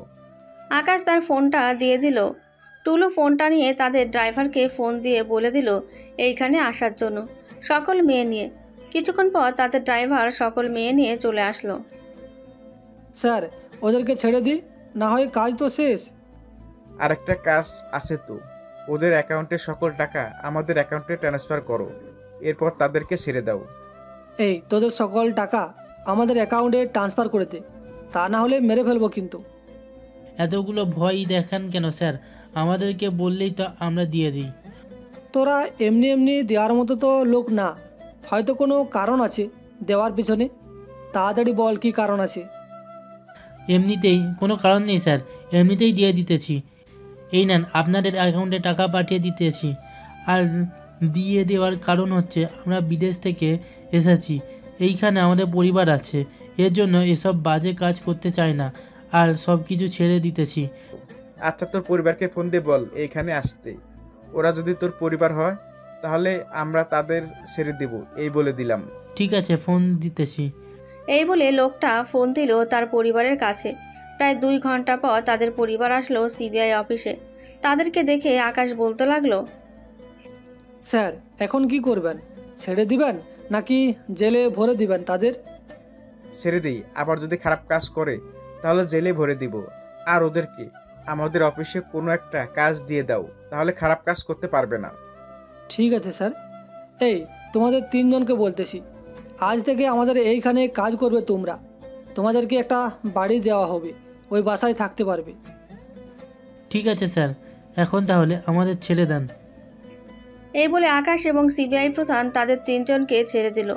আকাশ তার ফোনটা দিয়ে দিল। টুলু ফোনটা নিয়ে তাদের ড্রাইভারকে ফোন দিয়ে বলে দিল এইখানে আসার জন্য সকল মেয়ে নিয়ে। কিছুক্ষণ পর তাদের ড্রাইভার সকল মেয়ে নিয়ে চলে আসলো। স্যার, ওদেরকে ছেড়ে দিই, না হয় কাজ তো শেষ। আর একটা কাজ আছে তো, ওদের অ্যাকাউন্টে সকল টাকা আমাদের অ্যাকাউন্টে ট্রান্সফার করো, এরপর তাদেরকে ছেড়ে দাও। এই তোদের সকল টাকা আমাদের অ্যাকাউন্টে ট্রান্সফার করে দে, তা না হলে মেরে ফেলবো কিন্তু। এতগুলো ভয় দেখান কেন স্যার? আমাদেরকে বললেই তো আমরা দিয়ে দিই। তোরা এমনি এমনি দেওয়ার মতো তো লোক না, হয়তো কোনো কারণ আছে দেওয়ার পিছনে। তাড়াতাড়ি বল কি কারণ আছে। এমনিতেই কোনো কারণ নেই স্যার, এমনিতেই দিয়ে দিতেছি। এই নেন, আপনাদের অ্যাকাউন্টে টাকা পাঠিয়ে দিতেছি। আর দিয়ে দেওয়ার কারণ হচ্ছে আমরা বিদেশ থেকে এসেছি, এইখানে আমাদের পরিবার আছে, এর জন্য এসব বাজে কাজ করতে চাই না, আর সব কিছু ছেড়ে দিতেছি। আচ্ছা, তোর পরিবারকে ফোন দিয়ে বল এইখানে আসতে। ওরা যদি তোর পরিবার হয় তাহলে আমরা তাদের ছেড়ে দেব, এই বলে দিলাম। ঠিক আছে, ফোন দিতেছি। এই বলে লোকটা ফোন দিল তার পরিবারের কাছে। প্রায় 2 ঘন্টা পর তাদের পরিবার আসলো সিবিআই অফিসে। তাদেরকে দেখে আকাশ বলতে লাগলো, স্যার এখন কি করবেন? ছেড়ে দিবেন নাকি জেলে ভরে দিবেন তাদের? ছেড়ে দিই, আবার যদি খারাপ কাজ করে তাহলে জেলে ভরে দিব। আর ওদেরকে আমাদের অফিসে কোনো একটা কাজ দিয়ে দাও, তাহলে খারাপ কাজ করতে পারবে না। ঠিক আছে স্যার। এই তোমাদের তিনজনকে বলতেছি, আজ থেকে আমাদের এইখানে কাজ করবে তোমরা। তোমাদেরকে একটা বাড়ি দেওয়া হবে, ওই বাসায় থাকতে পারবে। ঠিক আছে স্যার, এখন তাহলে আমাদের ছেড়ে দেন। এই বলে আকাশ এবং সিবিআই প্রধান তাদের তিনজনকে ছেড়ে দিল।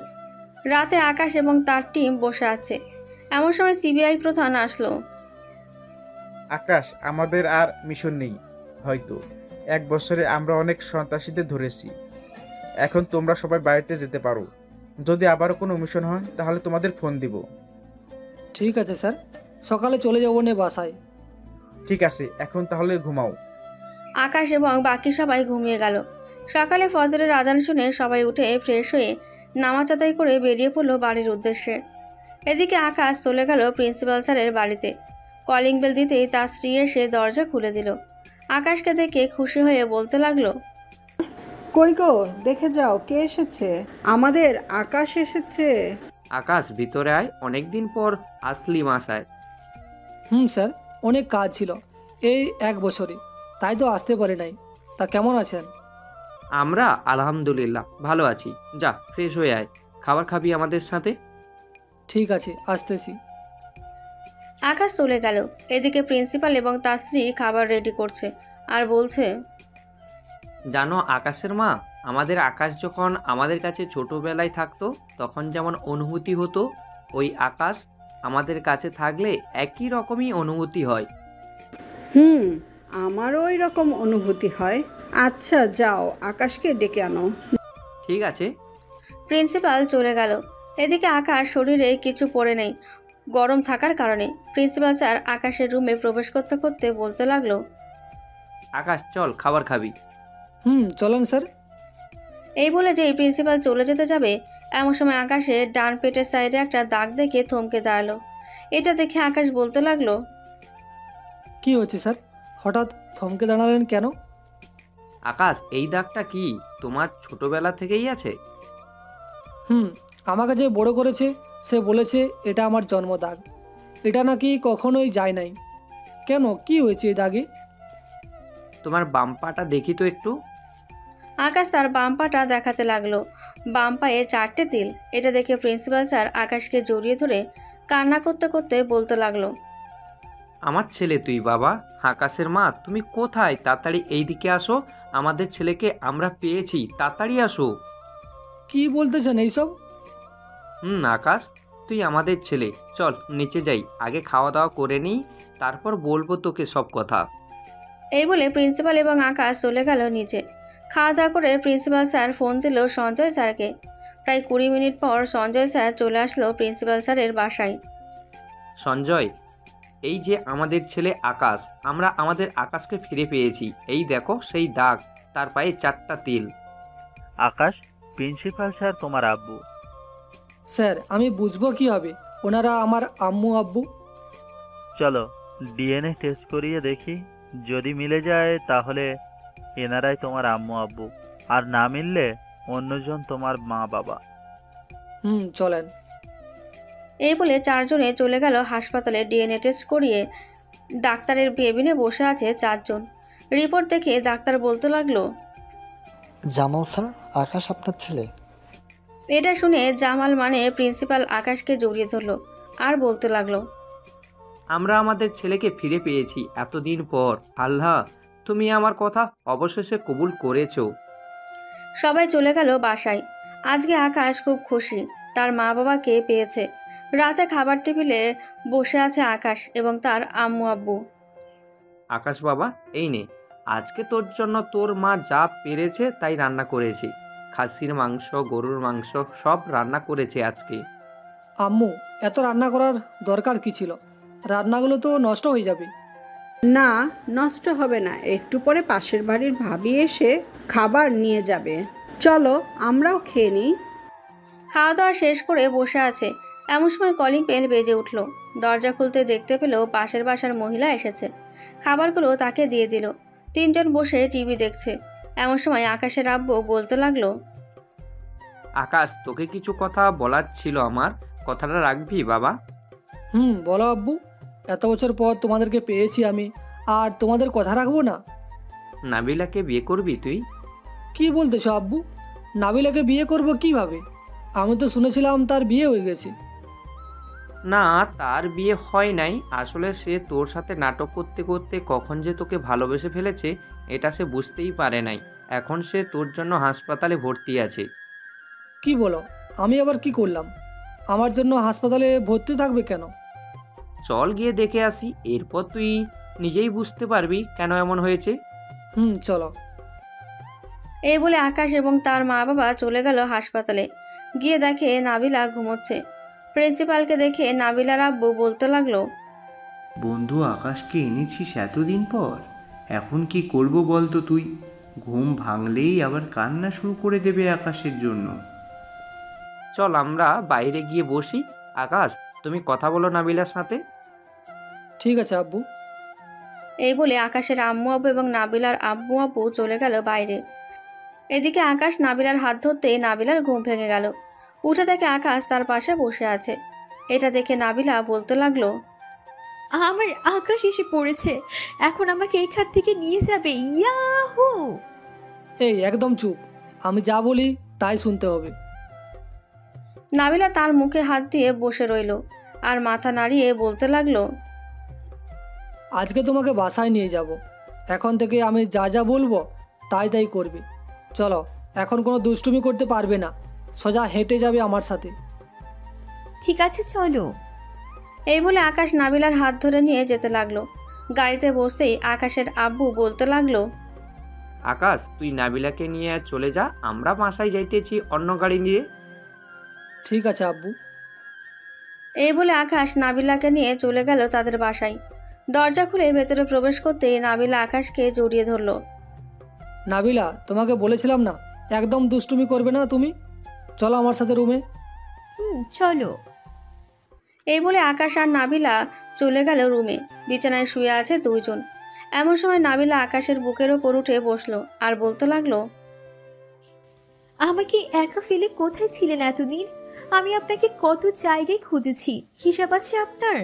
রাতে আকাশ এবং তার টিম বসে আছে। এমন সময় সিবিআই প্রধান আসলো। আকাশ, আমাদের আর মিশন নেই হয়তো। 1 বছরে আমরা অনেক সন্ত্রাসীদের ধরেছি। এখন তোমরা সবাই বাড়িতে যেতে পারো। যদি আবারও কোনো মিশন হয় তাহলে তোমাদের ফোন দিব। ঠিক আছে স্যার, সকালে চলে যাবো নে বাসায়। ঠিক আছে, এখন তাহলে ঘুমাও। আকাশ এবং বাকি সবাই ঘুমিয়ে গেল। সকালে ফজরের আজান শুনে সবাই উঠে ফ্রেশ হয়ে নামাজ আদায় করে বেরিয়ে পড়ল বাড়ির উদ্দেশ্যে। এদিকে আকাশ চলে গেল প্রিন্সিপাল স্যারের বাড়িতে। কলিং বেল দিতেই তার স্ত্রী এসে দরজা খুলে দিল। আকাশকে দেখে খুশি হয়ে বলতে লাগলো, কই গো, দেখে যাও কে এসেছে। আমাদের আকাশ এসেছে। আকাশ, ভিতরে আয়, অনেকদিন পর আসলি মাসায়। স্যার, অনেক কাজ ছিল এই 1 বছরে, তাই তো আসতে পারি নাই। তা কেমন আছেন? আমরা আলহামদুলিল্লাহ ভালো আছি। যা ফ্রেশ হয়ে আয়, খাবার খাবি আমাদের সাথে। ঠিক আছে, আসতেছি। আকাশ চলে গেল। এদিকে প্রিন্সিপাল এবং তার স্ত্রী খাবার রেডি করছে আর বলছে, জানো আকাশের মা, আমাদের আকাশ যখন আমাদের কাছে ছোটবেলায় থাকতো তখন যেমন অনুভূতি হতো, ওই আকাশ আমাদের কাছে থাকলে একই রকমই অনুভূতি হয়। আমারও ওই রকম অনুভূতি হয়। আচ্ছা যাও, আকাশকে ডেকে আনো। ঠিক আছে। প্রিন্সিপাল চলে গেল। এদিকে আকাশ শরীরে কিছু পরে নেই গরম থাকার কারণে। প্রিন্সিপাল স্যার আকাশের রুমে প্রবেশ করতে করতে বলতে লাগলো, আকাশ চল খাবার খাবি। চলেন স্যার। এই বলে যে প্রিন্সিপাল চলে যেতে যাবে, এমন সময় আকাশের ডান পেটের সাইডে একটা দাগ দেখে থমকে দাঁড়ালো। এটা দেখে আকাশ বলতে লাগলো, কি হচ্ছে স্যার, হঠাৎ থমকে দাঁড়ালেন কেন? আকাশ, এই দাগটা কি তোমার ছোটবেলা থেকেই আছে? আমাকে যে বড় করেছে সে বলেছে এটা আমার জন্ম দাগ। এটা নাকি কখনোই যায় নাই। কেন, কি হয়েছে এই দাগে? তোমার বাম পাটা দেখি তো একটু। আকাশ তার বাম পাটা দেখাতে লাগলো। বাম পায়ে 4টে তিল। এটা দেখে প্রিন্সিপাল স্যার আকাশকে জড়িয়ে ধরে কান্না করতে করতে বলতে লাগলো, আমার ছেলে তুই বাবা। আকাশের মা, তুমি কোথায়? তাড়াতাড়ি এইদিকে আসো, আমাদের ছেলেকে আমরা পেয়েছি, তাড়াতাড়ি আসো। কি বলতেছেন এইসব? আকাশ, তুই আমাদের ছেলে। চল নিচে যাই, আগে খাওয়া দাওয়া করে নিই, তারপর বলবো তোকে সব কথা। এই বলে প্রিন্সিপাল এবং আকাশ চলে গেল নিচে। খাওয়া দাওয়া করে প্রিন্সিপাল স্যার ফোন দিল সঞ্জয় স্যারকে। প্রায় 20 মিনিট পর সঞ্জয় স্যার চলে আসলো প্রিন্সিপাল স্যারের বাসায়। সঞ্জয়, এই যে আমাদের ছেলে আকাশ, আমরা আমাদের আকাশকে ফিরে পেয়েছি। এই দেখো সেই দাগ, তার পায়ে 4টা তিল। আকাশ, প্রিন্সিপাল স্যার তোমার আব্বু। স্যার, আমি বুঝবো কিভাবে ওনারা আমার আম্মু আব্বু? চলো ডিএনএ টেস্ট করিয়ে দেখি, যদি মিলে যায় তাহলে এনারাই তোমার আম্মু আব্বু, আর না মিললে অন্যজন তোমার মা বাবা। চলেন। এই বলে 4 জনে চলে গেল হাসপাতালে। ডিএনএ টেস্ট করিয়ে ডাক্তারের কেবিনে বসে আছে 4 জন। রিপোর্ট দেখে ডাক্তার বলতে লাগলো, জামাল স্যার, আকাশ আপনার ছেলে। এটা শুনে জামাল মানে প্রিন্সিপাল আকাশকে জড়িয়ে ধরলো আর বলতে লাগলো, আমরা আমাদের ছেলেকে ফিরে পেয়েছি এতদিন পর। আল্লাহ, তুমি আমার কথা অবশেষে কবুল করেছো। সবাই চলে গেল বাসায়। আজকে আকাশ খুব খুশি, তার মা বাবাকে পেয়েছে। রাতে খাবার টেবিলে বসে আছে আকাশ এবং তার আম্মু আব্বু। আকাশ বাবা, এই নে, আজকে তোর জন্য তোর মা যা পেরেছে তাই রান্না করেছি। খাসির মাংস, গরুর মাংস সব রান্না করেছে আজকে। আম্মু, এত রান্না করার দরকার কি ছিল? রান্নাগুলো তো নষ্ট হয়ে যাবে। না, নষ্ট হবে না। একটু পরে পাশের বাড়ির ভাবি এসে খাবার নিয়ে যাবে। চলো আমরাও খেয়ে নিই। খাওয়া দাওয়া শেষ করে বসে আছে, এমন সময় কলিং বেল বেজে উঠল। দরজা খুলতে দেখতে পেল পাশের বাসার মহিলা এসেছে। খাবারগুলো তাকে দিয়ে দিল। 3 জন বসে টিভি দেখছে। এমন সময় আকাশের আব্বু বলতে লাগলো, আকাশ, তোকে কিছু কথা বলার ছিল আমার, কথাটা রাখবি বাবা? বলো আব্বু। এত বছর পর তোমাদেরকে পেয়েছি আমি, আর তোমাদের কথা রাখবো না? নাবিলাকে বিয়ে করবি তুই? কি বলতেছো আব্বু? নাবিলাকে বিয়ে করব কিভাবে? আমি তো শুনেছিলাম তার বিয়ে হয়ে গেছে। না, তার বিয়ে হয় নাই। আসলে সে তোর সাথে নাটক করতে করতে কখন যে তোকে ভালোবেসে ফেলেছে এটা সে বুঝতেই পারে নাই। এখন সে তোর জন্য হাসপাতালে ভর্তি আছে। কি বলো? আমি আবার কি করলাম? আমার জন্য হাসপাতালে ভর্তি থাকবে কেন? চল গিয়ে দেখে আসি, এরপর তুই নিজেই বুঝতে পারবি কেন এমন হয়েছে। চলো। এই বলে আকাশ এবং তার মা বাবা চলে গেল হাসপাতালে। গিয়ে দেখে নাবিলা ঘুমোচ্ছে। প্রিন্সিপালকে দেখে নাবিলার আব্বু বলতে লাগলো, বন্ধু আকাশকে এনেছিস এতদিন পর, এখন কি করব বলতো তুই? ঘুম ভাঙলেই আবার কান্না শুরু করে দেবে আকাশের জন্য। চল আমরা বাইরে গিয়ে বসি। আকাশ, তুমি কথা বলো নাবিলার সাথে। ঠিক আছে আব্বু। এই বলে আকাশের আম্মু আব্বু এবং নাবিলার আব্বু আব্বু চলে গেল বাইরে। এদিকে আকাশ নাবিলার হাত ধরতে নাবিলার ঘুম ভেঙে গেল। উঠে দেখে আকাশ তার পাশে বসে আছে। এটা দেখে নাবিলা বলতে লাগলো, আমার আকাশ এসে পড়েছে, এখন আমাকে এখান থেকে নিয়ে যাবে। ইয়াহু! এই একদম চুপ, আমি যা বলি তাই শুনতে হবে। নাবিলা তার মুখে হাত দিয়ে বসে রইল আর মাথা নাড়িয়ে বলতে লাগলো, আজকে তোমাকে বাসায় নিয়ে যাব। এখন থেকে আমি যা যা বলবো তাই তাই করবে। চলো, এখন কোনো দুষ্টুমি করতে পারবে না, সোজা হেঁটে যাবে আমার সাথে। ঠিক আছে চলো। এই বলে আকাশ নাবিলার হাত ধরে নিয়ে যেতে লাগলো। গাড়িতে বসতেই আকাশের আব্বু বলতে লাগলো, আকাশ, তুই নাবিলাকে নিয়ে চলে যা, আমরা বাসায় যাইতেছি অন্য গাড়ি নিয়ে। ঠিক আছে আব্বু। এই বলে আকাশ নাবিলাকে নিয়ে চলে গেল তাদের বাসায়। দরজা খুলে ভেতরে প্রবেশ করতেই নাবিলা আকাশকে জড়িয়ে ধরল। নাবিলা, তোমাকে বলেছিলাম না একদম দুষ্টুমি করবে না তুমি। চলো আমার সাথে রুমে। চলো। এই বলে আকাশ আর নাবিলা চলে গেল রুমে। বিছানায় শুয়ে আছে দুইজন। এমন সময় নাবিলা আকাশের বুকের ওপর উঠে বসলো আর বলতে লাগলো, আমাকে একা ফেলে কোথায় ছিলেন এতদিন? আমি আপনাকে কত জায়গায় খুঁজেছি, হিসাব আছে আপনার?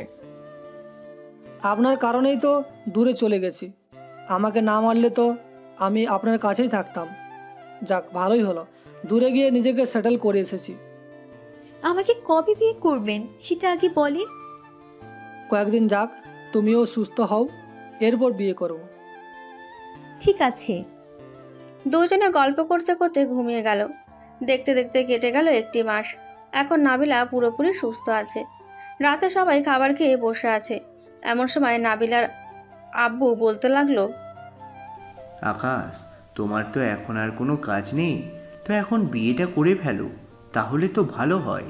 আপনার কারণেই তো দূরে চলে গেছি। আমাকে না মারলে তো আমি আপনার কাছেই থাকতাম। যাক, ভালোই হলো, দূরে গিয়ে নিজেকে সেটেল করে এসেছি। আমাকে কবে বিয়ে করবেন সেটা আগে বলেন। কয়েকদিন যাক, তুমিও সুস্থ হও, এরপর বিয়ে করব। ঠিক আছে। দুজনে গল্প করতে করতে ঘুমিয়ে গেল। দেখতে দেখতে কেটে গেল 1 মাস। এখন নাবিলা পুরোপুরি সুস্থ আছে। রাতে সবাই খাবার খেয়ে বসে আছে। এমন সময় নাবিলার আব্বু বলতে লাগলো, আকাশ, তোমার তো এখন আর কোনো কাজ নেই, তো এখন বিয়েটা করে ফেলো, তাহলে তো ভালো হয়।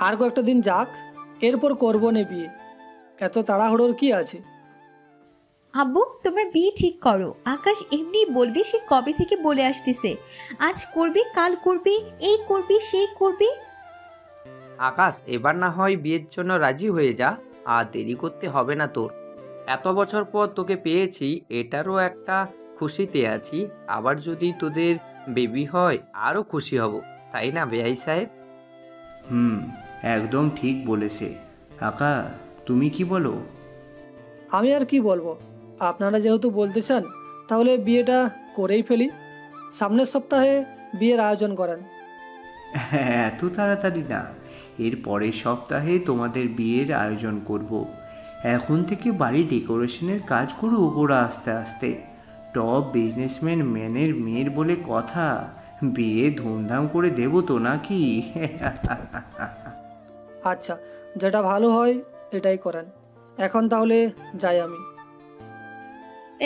আর কয়েকটা দিন যাক, এরপর করবো না বিয়ে। এত তাড়াহুড়োর কি আছে? আব্বু, তোমার বিয়ে ঠিক করো। আকাশ এমনি বলবে সে কবে থেকে বলে আসতেছে, আজ করবে, কাল করবে, এই করবে, সেই করবে। আকাশ, এবার না হয় বিয়ের জন্য রাজি হয়ে যা, আর দেরি করতে হবে না তোর। এত বছর পর তোকে পেয়েছি, এটারও একটা খুশিতে আছি। আবার যদি তোদের বেবি হয় আরও খুশি হব, তাই না বেআই সাহেব? একদম ঠিক বলেছে। আকাশ, তুমি কি বলো? আমি আর কি বলবো, আপনারা যেহেতু বলতে চান তাহলে বিয়েটা করেই ফেলি। সামনের সপ্তাহে বিয়ের আয়োজন করেন। এত তাড়াতাড়ি না, এর পরের সপ্তাহে তোমাদের বিয়ের আয়োজন করব। এখন থেকে বাড়ি ডেকোরেশনের কাজ করো ওরা আস্তে আস্তে। টপ বিজনেসম্যান ম্যানের মেয়ের বলে কথা, বিয়ে ধুমধাম করে দেবো তো নাকি? আচ্ছা, যেটা ভালো হয় এটাই করেন। এখন তাহলে যাই আমি।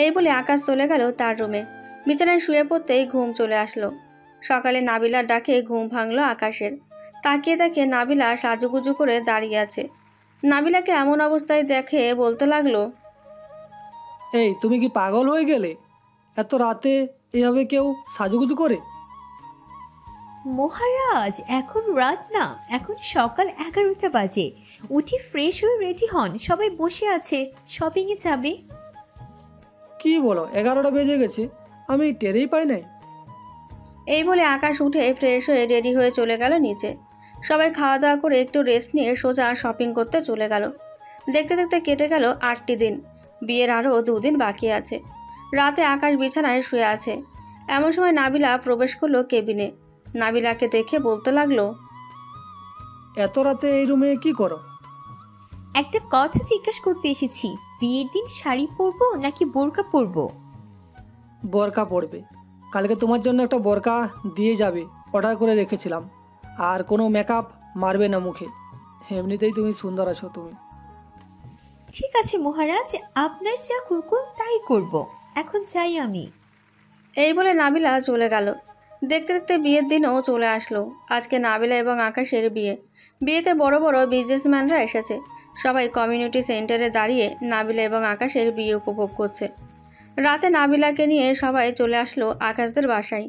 এই বলে আকাশ চলে গেল তার রুমে। বিছানায় শুয়ে পড়তেই ঘুম চলে আসলো। সকালে নাবিলার ডাকে ঘুম ভাঙলো আকাশের। তাকিয়ে দেখে নাবিলা সাজুগুজু করে দাঁড়িয়ে আছে। নাবিলাকে এমন অবস্থায় দেখে বলতে লাগলো, এই তুমি কি পাগল হয়ে গেলে? এত রাতে এভাবে কেউ সাজুগুজু করে? মহারাজ, এখন রাত না, এখন সকাল 11টা বাজে। উঠে ফ্রেশ হয়ে রেডি হন, সবাই বসে আছে, শপিংয়ে যাবে। কি বলো, 11টা বেজে গেছে? আমি টেরেই পাই নাই। এই বলে আকাশ উঠে ফ্রেশ হয়ে রেডি হয়ে চলে গেল নিচে। সবাই খাওয়া দাওয়া করে একটু রেস্ট নিয়ে সোজা শপিং করতে চলে গেল। দেখতে দেখতে কেটে গেল 8টি দিন। বিয়ের আরও 2 দিন বাকি আছে। রাতে আকাশ বিছানায় শুয়ে আছে। এমন সময় নাবিলা প্রবেশ করলো কেবিনে। নাবিলাকে দেখে বলতে লাগলো, এত রাতে এই রুমে কি করো? একটা কথা জিজ্ঞাসা করতে এসেছি, বিয়ের দিন শাড়ি পরবো নাকি বোরকা পরবো? বোরকা পরবে। কালকে তোমার জন্য একটা বোরকা দিয়ে যাবে, অর্ডার করে রেখেছিলাম। আর কোনো মেকআপ মারবে না মুখে, এমনিতেই তুমি সুন্দর আছো তুমি। ঠিক আছে মহারাজ, আপনার যা হুকুম তাই করব। এখন যাই আমি। এই বলে নাবিলা চলে গেল। দেখতে দেখতে বিয়ের দিনও চলে আসলো। আজকে নাবিলা এবং আকাশের বিয়ে। বিয়েতে বড় বড় বিজনেসম্যানরা এসেছে। সবাই কমিউনিটি সেন্টারে দাঁড়িয়ে নাবিলা এবং আকাশের বিয়ে উপভোগ করছে। রাতে নাবিলাকে নিয়ে সবাই চলে আসলো আকাশদের বাসায়।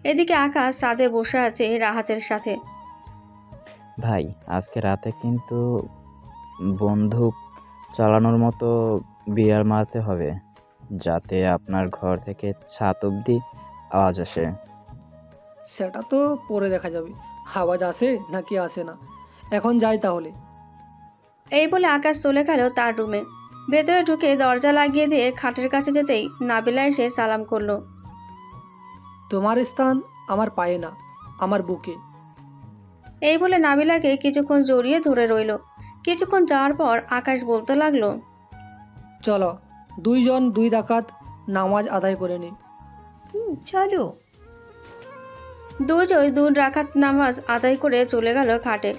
এদিকে আকাশ ছাদে বসে আছে রাহাতের সাথে। ভাই, আজকে রাতে কিন্তু বন্দুক চালানোর মতো বিয়ার মারতে হবে, যাতে আপনার ঘর থেকে ছাদ অবধি আওয়াজ আসে। সেটা তো পরে দেখা যাবে, আওয়াজ আসে নাকি আসে না। এখন যাই তাহলে। এই বলে আকাশ চলে গেল তার রুমে। ভেতরে ঢুকে দরজা লাগিয়ে দিয়ে খাটের কাছে যেতেই নাবিলা এসে সালাম করলো। তোমার স্থান আমার পায়ে না, আমার বুকে। এই বলে নাবিলাকে কিছুক্ষণ জড়িয়ে ধরে রইল। কিছুক্ষণ যাওয়ার পর আকাশ বলতে লাগলো, চলো 2 জন 2 রাকাত নামাজ আদায় করে নি। চলো। 2 জন 2 রাকাত নামাজ আদায় করে চলে গেল খাটে।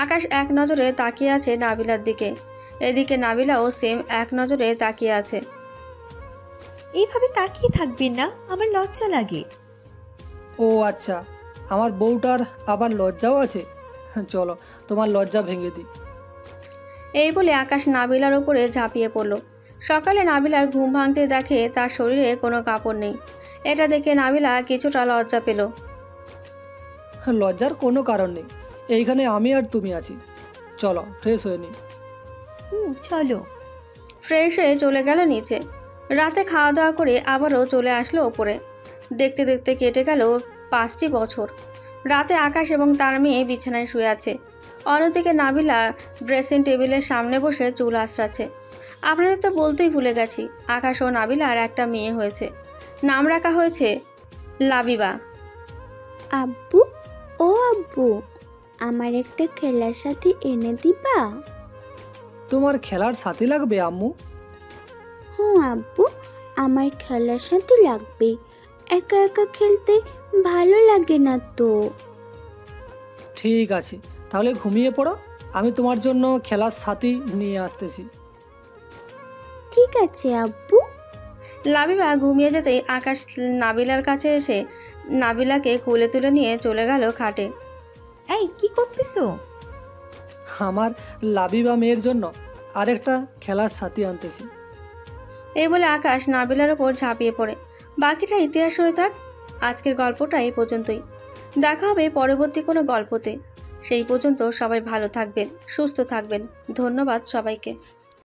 আকাশ এক নজরে তাকিয়ে আছে নাবিলার দিকে। এদিকে নাবিলাও সেম এক নজরে তাকিয়ে আছে। এইভাবে তাকিয়ে থাকবেন না, আমার লজ্জা লাগে। ও আচ্ছা, আমার বউটার আবার লজ্জাও আছে। চলো তোমার লজ্জা ভেঙে দিই। এই বলে আকাশ নাবিলার উপরে ঝাঁপিয়ে পড়ল। সকালে নাবিলার ঘুম ভাঙতে দেখে তার শরীরে কোনো কাপড় নেই। এটা দেখে নাবিলা কিছুটা লজ্জা পেল। লজ্জার কোনো কারণ নেই, এইখানে আমি আর তুমি আছি। চলো ফ্রেশ হয়ে নিই। চলো। ফ্রেশ হয়ে চলে গেল নিচে। রাতে খাওয়া দাওয়া করে আবারও চলে আসলো ওপরে। দেখতে দেখতে কেটে গেল 5টি বছর। রাতে আকাশ এবং তার মেয়ে বিছানায় শুয়ে আছে। অন্যদিকে নাবিলা ড্রেসিং টেবিলের সামনে বসে চুল আঁচড়াচ্ছে। আপনাদের তো বলতেই ভুলে গেছি, আকাশ ও নাবিলার একটা মেয়ে হয়েছে। নাম রাখা হয়েছে লাবিবা। আব্বু, ও আব্বু, আমার একটা খেলার সাথী এনে দিবা? তোমার খেলার সাথী লাগবে আম্মু? হ্যাঁ আব্বু, আমার খেলার সাথী লাগবে। একা একা খেলতে ভালো লাগে না তো। ঠিক আছে, তাহলে ঘুমিয়ে পড়ো, আমি তোমার জন্য খেলার সাথী নিয়ে আসতেছি। ঠিক আছে আব্বু। লাবিবা ঘুমিয়ে যেতেই আকাশ নাবিলার কাছে এসে নাবিলাকে কোলে তুলে নিয়ে চলে গেল খাটে। এই কি করতেছো? আমার লাবিবা মেয়ের জন্য আরেকটা খেলার সাথী আনতেছি। এই বলে আকাশ নাবিলার ওপর ঝাঁপিয়ে পড়ে। বাকিটা ইতিহাস হয়ে থাক। আজকের গল্পটা এই পর্যন্তই। দেখা হবে পরবর্তী কোনো গল্পতে। সেই পর্যন্ত সবাই ভালো থাকবেন, সুস্থ থাকবেন। ধন্যবাদ সবাইকে।